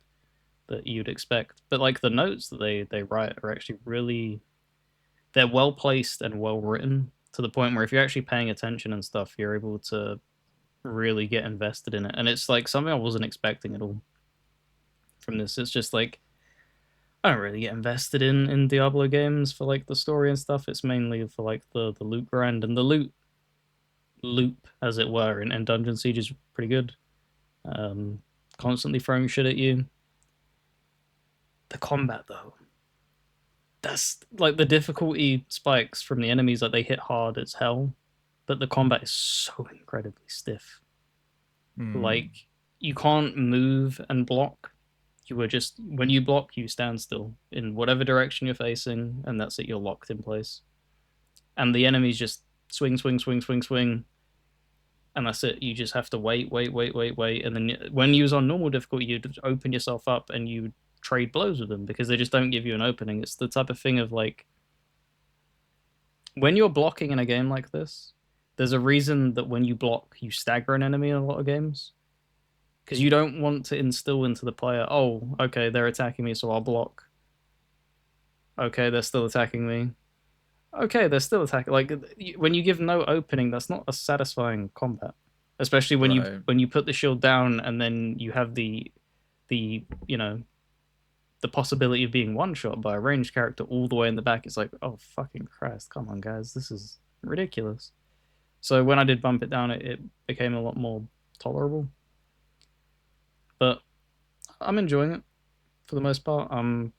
that you'd expect. But like the notes that they write are actually really they're well placed and well written to the point where if you're actually paying attention and stuff, you're able to really get invested in it. And it's like something I wasn't expecting at all from this. It's just like I don't really get invested in Diablo games for like the story and stuff. It's mainly for like the loot grind and the loot loop, as it were, in Dungeon Siege is pretty good. Um, Constantly throwing shit at you. The combat though, that's like the difficulty spikes from the enemies. Like they hit hard as hell, but the combat is so incredibly stiff. Hmm. Like you can't move and block. You are just when you block, you stand still in whatever direction you're facing, and that's it. You're locked in place, and the enemies just swing, swing, swing, swing, swing, and that's it. You just have to wait, wait, wait, wait, wait, and then when you was on normal difficulty, you'd open yourself up and you trade blows with them because they just don't give you an opening. It's the type of thing of like when you're blocking in a game like this, there's a reason that when you block, you stagger an enemy in a lot of games because you don't want to instill into the player, oh, okay, they're attacking me, so I'll block. Okay, they're still attacking me. Okay, they're still attacking. Like when you give no opening, that's not a satisfying combat. Especially Right. when you put the shield down and then you have the the possibility of being one shot by a ranged character all the way in the back. It's like, oh fucking Christ, come on guys, this is ridiculous. So when I did bump it down, it became a lot more tolerable. But I'm enjoying it for the most part. I'm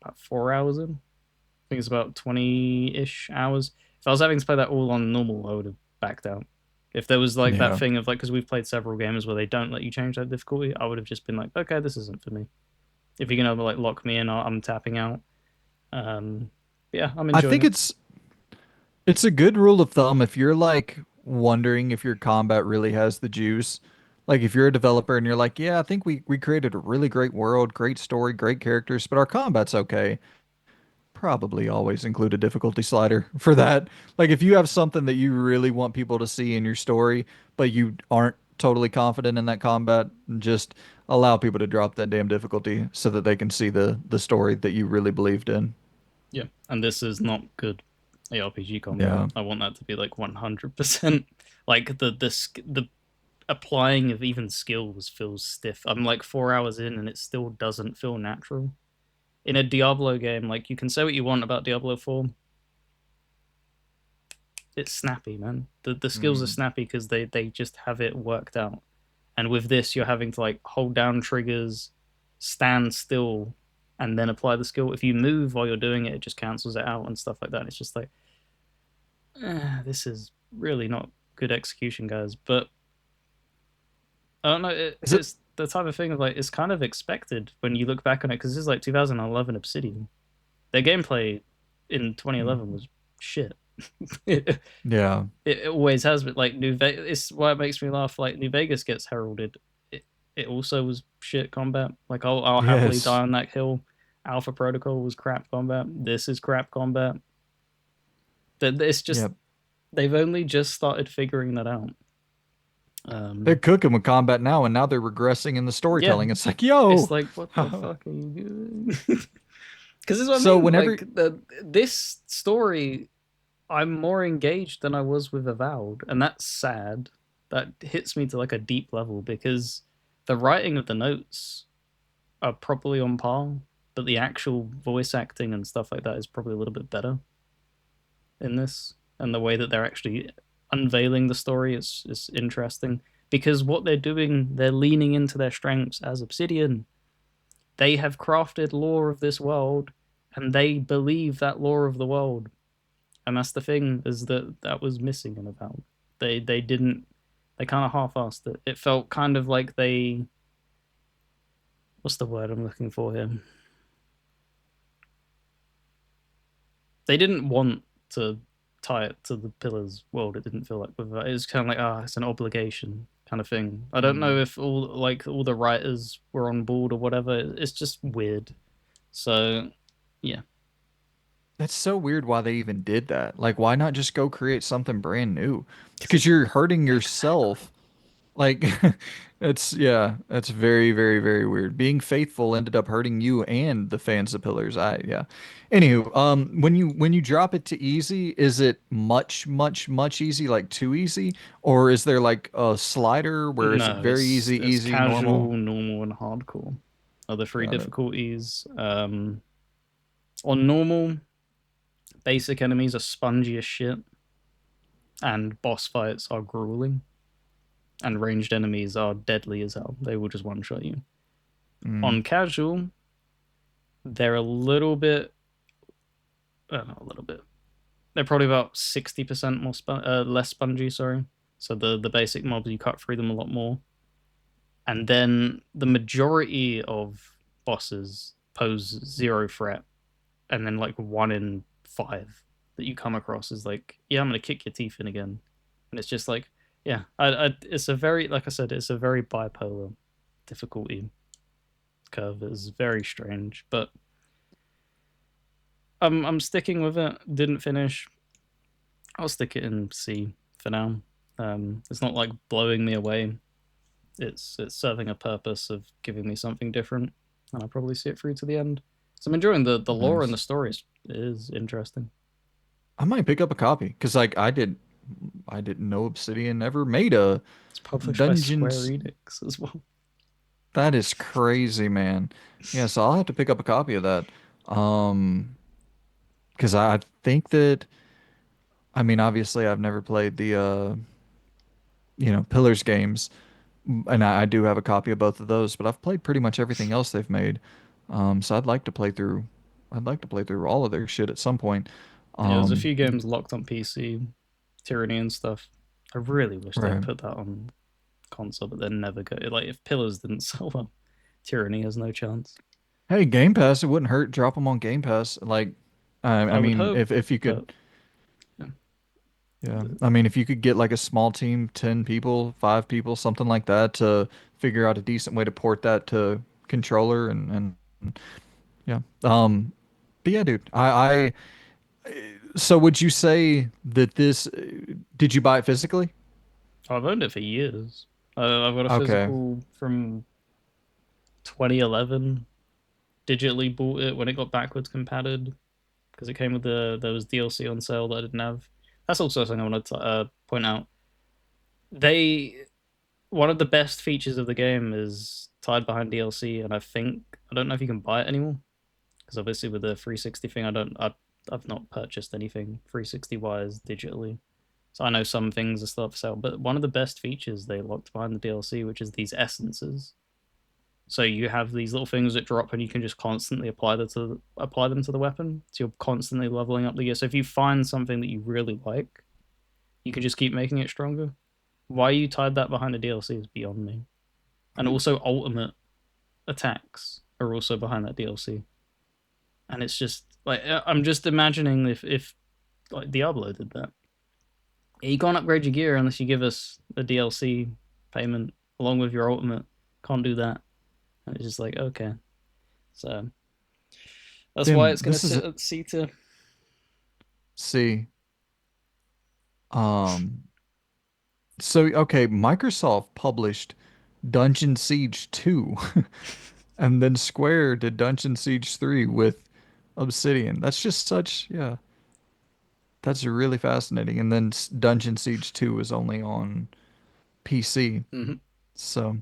about 4 hours in. I think it's about 20-ish hours. If I was having to play that all on normal, I would have backed out. If there was like that Yeah. thing of like, because we've played several games where they don't let you change that difficulty, I would have just been like, okay, this isn't for me. If you're gonna like lock me in, I'm tapping out. Um, yeah, I'm I enjoying think it. it's a good rule of thumb if you're like wondering if your combat really has the juice. Like if you're a developer and you're like, yeah, I think we created a really great world, great story, great characters, but our combat's okay. Probably always include a difficulty slider for that. Like if you have something that you really want people to see in your story, but you aren't totally confident in that combat, just allow people to drop that damn difficulty so that they can see the story that you really believed in. Yeah, and this is not good ARPG combat. Yeah. I want that to be like 100%. Like the applying of even skills feels stiff. I'm like 4 hours in and it still doesn't feel natural. In a Diablo game, like you can say what you want about Diablo 4, it's snappy, man. The skills are Mm. snappy because they just have it worked out. And with this, you're having to like hold down triggers, stand still, and then apply the skill. If you move while you're doing it, it just cancels it out and stuff like that. It's just like, this is really not good execution, guys. But I don't know. Is it? It's the type of thing of like it's kind of expected when you look back on it because this is like 2011 Obsidian. Their gameplay in 2011 Mhm. was shit. it, Yeah. it always has been. Like New Vegas, it's why it makes me laugh. Like New Vegas gets heralded. It also was shit combat. Like I'll happily die Yes. on that hill. Alpha Protocol was crap combat. This is crap combat. That it's just Yep. they've only just started figuring that out. They're Um, cooking with combat now, and now they're regressing in the yeah, storytelling. It's like, it's yo. like what the fuck are you doing? Because this is what I So mean. whenever, Like this story I'm more engaged than I was with Avowed, and that's sad. That hits me to like a deep level because the writing of the notes are probably on par, but the actual voice acting and stuff like that is probably a little bit better in this, and the way that they're actually unveiling the story is interesting because what they're doing, they're leaning into their strengths as Obsidian. They have crafted lore of this world, and they believe that lore of the world, and that's the thing is that that was missing in Avowed. They didn't. They kind of half-assed it. It felt kind of like they. What's the word I'm looking for here? They didn't want to tie it to the Pillars world. It didn't feel like with that. It was kind of like it's an obligation kind of thing. I don't know Mm. if all the writers were on board or whatever. It's just weird. So yeah, That's so weird why they even did that. Like, why not just go create something brand new? because Because it you're hurting exactly. yourself. Like, it's yeah, that's very, very, very weird. Being faithful ended up hurting you and the fans of Pillars. I yeah. Anywho, when you drop it to easy, is it much, much, much easy, like too easy, or is there like a slider where is it No, very easy, it's easy, normal? casual, normal, and hardcore are the three Got it. difficulties. On normal, basic enemies are spongy as shit, and boss fights are grueling, and ranged enemies are deadly as hell. They will just one shot you. Mm, On casual, they're a little bit, not a little bit. They're probably about 60% less spongy. Sorry. So the basic mobs you cut through them a lot more, and then the majority of bosses pose zero threat, and then like 1 in 5 that you come across is like, yeah, I'm gonna kick your teeth in again, and it's just like, yeah, it's a very, like I said, it's a very bipolar difficulty curve. It's very strange, but I'm sticking with it. Didn't finish. I'll stick it in C for now. It's not like blowing me away. It's serving a purpose of giving me something different, and I'll probably see it through to the end. So I'm enjoying the lore and the nice. stories. It is interesting. I might pick up a copy because like I didn't know Obsidian ever made a It's published by Square Dungeons. Enix as well. That is crazy, man. Yeah, so I'll have to pick up a copy of that. Um, because I think that I mean obviously I've never played the Pillars games, and I do have a copy of both of those, but I've played pretty much everything else they've made. So I'd like to play through all of their shit at some point. Yeah, there's a Um, few games locked on PC, Tyranny and stuff. I really wish they'd right. put that on console, but they're never going. Like if Pillars didn't sell well, Tyranny has no chance. Hey, Game Pass, it wouldn't hurt. Drop them on Game Pass. Like, I I would mean, hope, if you but could, yeah. yeah. I mean, if you could get like a small team, 10 people, 5 people, something like that, to figure out a decent way to port that to controller and yeah. But yeah, dude, so would you say that this, did you buy it physically? I've owned it for years. I've got a Okay. physical from 2011. Digitally bought it when it got backwards compatted because it came with there was DLC on sale that I didn't have. That's also something I want to point out. They One of the best features of the game is tied behind DLC, and I don't know if you can buy it anymore because obviously with the 360 thing, I've not purchased anything 360 wise digitally. So I know some things are still for sale, but one of the best features they locked behind the DLC, which is these essences. So you have these little things that drop, and you can just constantly apply them to the weapon. So you're constantly leveling up the gear. So if you find something that you really like, you can just keep making it stronger. Why you tied that behind the DLC is beyond me. And also, ultimate attacks are also behind that DLC. And it's just like I'm just imagining if like Diablo did that. You can't upgrade your gear unless you give us a DLC payment along with your ultimate. Can't do that. And it's just like okay, so that's why Tim, it's gonna this is sit at C tier. see. Um, so okay, Microsoft published Dungeon Siege 2. And then Square did Dungeon Siege 3 with Obsidian. That's just such, yeah. That's really fascinating. And then Dungeon Siege 2 is only on PC. Hmm. So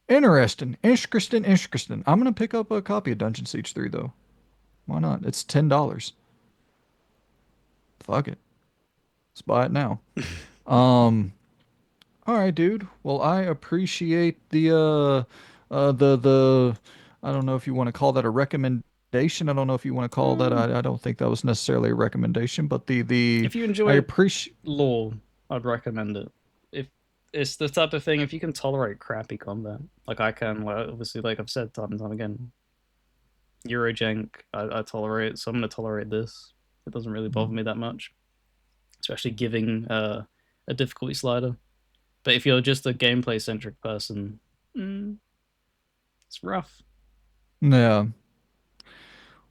interesting. Interesting. Interesting. I'm gonna pick up a copy of Dungeon Siege 3 though. Why not? It's $10. Fuck it. Let's buy it now. Um, all right, dude. Well, I appreciate the I don't know if you want to call that a recommendation. I don't know if you want to call that. Mm. I don't think that was necessarily a recommendation, but the If you I enjoy appreciate. lore, I'd recommend it. If it's the type of thing, if you can tolerate crappy combat, like I can, like, obviously, like I've said time and time again, Eurojank, I tolerate, so I'm gonna tolerate this. It doesn't really bother me that much, especially giving a difficulty slider. But if you're just a gameplay centric person, mm, it's rough. Yeah.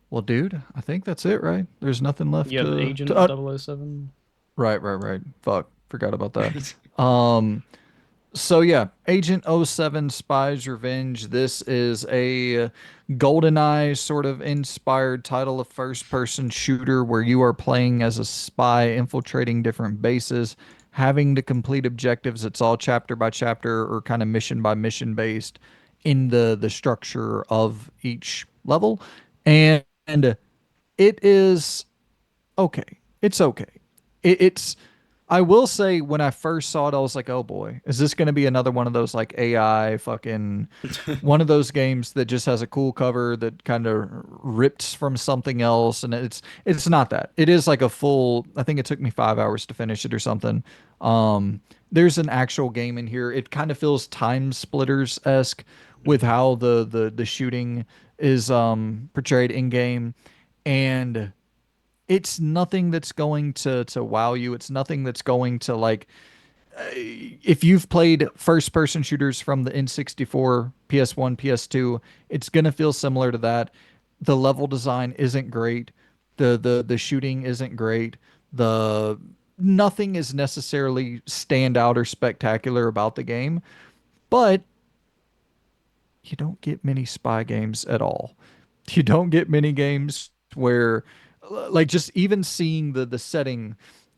Well, dude, I think that's it, right? There's nothing left You have to Agent 007. right, right, right. Fuck, forgot about that. So yeah, Agent O7 Spy's Revenge. This is a GoldenEye sort of inspired title of first-person shooter where you are playing as a spy infiltrating different bases, having to complete objectives. It's all chapter by chapter or kind of mission by mission based in the structure of each level. And it is okay. It's okay. It's. I will say when I first saw it, I was like, "Oh boy, is this going to be another one of those like AI fucking one of those games that just has a cool cover that kind of rips from something else?" And it's not that. It is like a full. I think it took me 5 hours to finish it or something. Um, there's an actual game in here. It kind of feels Time Splitters esque with Okay. how the shooting is portrayed in game, and it's nothing that's going to wow you. It's nothing that's going to like if you've played first person shooters from the N64, PS1, PS2, it's going to feel similar to that. The level design isn't great. The shooting isn't great. The nothing is necessarily stand out or spectacular about the game, but you don't get many spy games at all. You don't get many games where like just even seeing the setting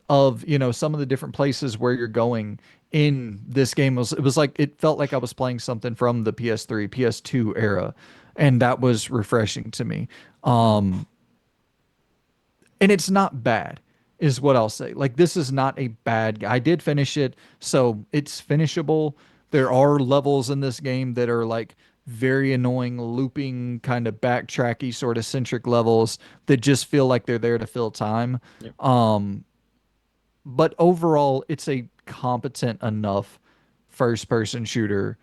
of, some of the different places where you're going in this game was it was like it felt like I was playing something from the PS3, PS2 era, and that was refreshing to me. Um and it's not bad is what I'll say. Like this is not a bad. I did finish it, so it's finishable. There are levels in this game that are like very annoying looping kind of backtracky sort of centric levels that just feel like they're there to fill time. Yep. Um but overall it's a competent enough first person shooter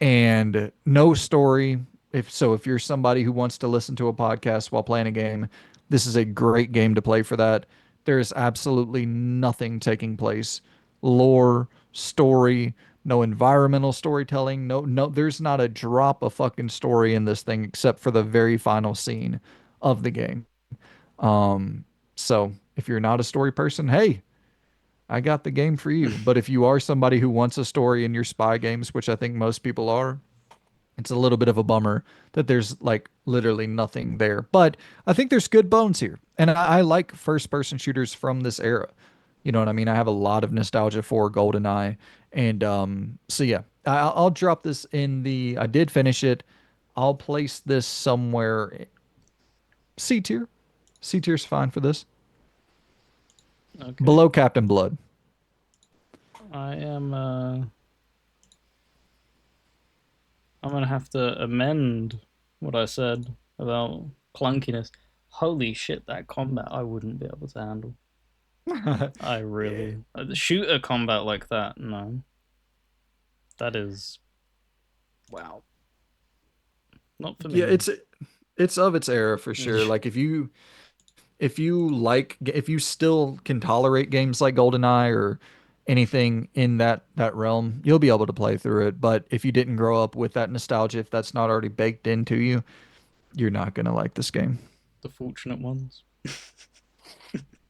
and no story. If you're somebody who wants to listen to a podcast while playing a game, this is a great game to play for that. There is absolutely nothing taking place. Lore, story, no environmental storytelling, no there's not a drop of fucking story in this thing except for the very final scene of the game. Um so if you're not a story person, hey, I got the game for you. But if you are somebody who wants a story in your spy games, which I think most people are, it's a little bit of a bummer that there's like literally nothing there. But I think there's good bones here. And I like first person shooters from this era. You know what I mean? I have a lot of nostalgia for GoldenEye. And so yeah, I'll drop this in the I did finish it. I'll place this somewhere C tier. C tier's fine for this. Okay. Below Captain Blood. I am. I'm gonna have to amend what I said about clunkiness. Holy shit, that combat I wouldn't be able to handle. I really the shooter combat like that. No, that is wow. Not for Yeah, me. it's of its era for sure. Like if you still can tolerate games like GoldenEye or anything in that realm, you'll be able to play through it. But if you didn't grow up with that nostalgia, if that's not already baked into you, you're not gonna like this game. The fortunate ones.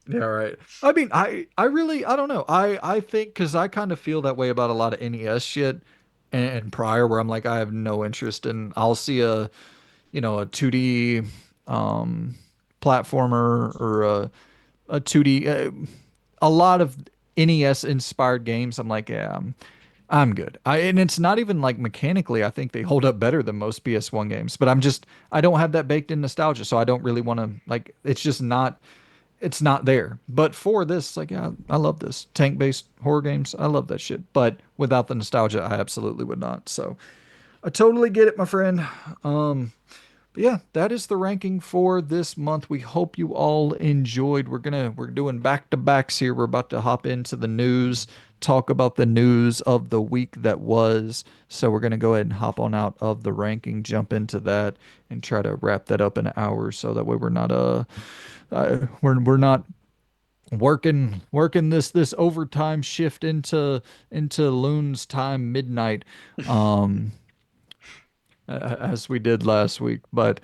Yeah, right. I mean, I don't know. I think because I kind of feel that way about a lot of NES shit and prior, where I'm like, I have no interest in. I'll see a 2D um platformer or a a 2D, a lot of NES inspired games. I'm like, yeah, I'm good. And it's not even like mechanically, I think they hold up better than most PS1 games, but I don't have that baked in nostalgia, so I don't really want to like, it's not there. But for this, like, yeah, I love this tank-based horror games. I love that shit. But without the nostalgia, I absolutely would not. So I totally get it, my friend. But yeah, that is the ranking for this month. We hope you all enjoyed. We're doing back to backs here. We're about to hop into the news, talk about the news of the week that was. So we're gonna go ahead and hop on out of the ranking, jump into that, and try to wrap that up in an hour. So that way we're not working this overtime shift into Loon's time midnight. Um, as we did last week. But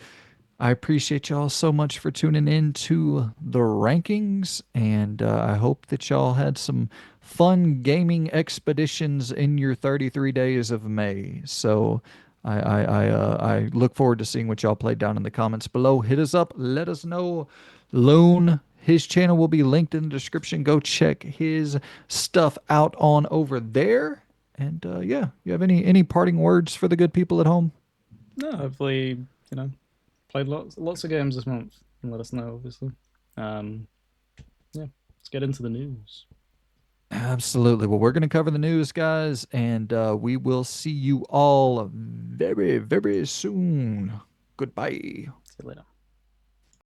I appreciate y'all so much for tuning in to the rankings, and I hope that y'all had some fun gaming expeditions in your 33 days of May. So I look forward to seeing what y'all played down in the comments below. Hit us up, let us know. Loon, his channel will be linked in the description. Go check his stuff out on over there. And yeah, you have any parting words for the good people at home? No, hopefully, played lots of games this month and let us know, obviously. Um, yeah, let's get into the news. Absolutely. Well, we're going to cover the news, guys, and we will see you all very, very soon. Goodbye. See you later.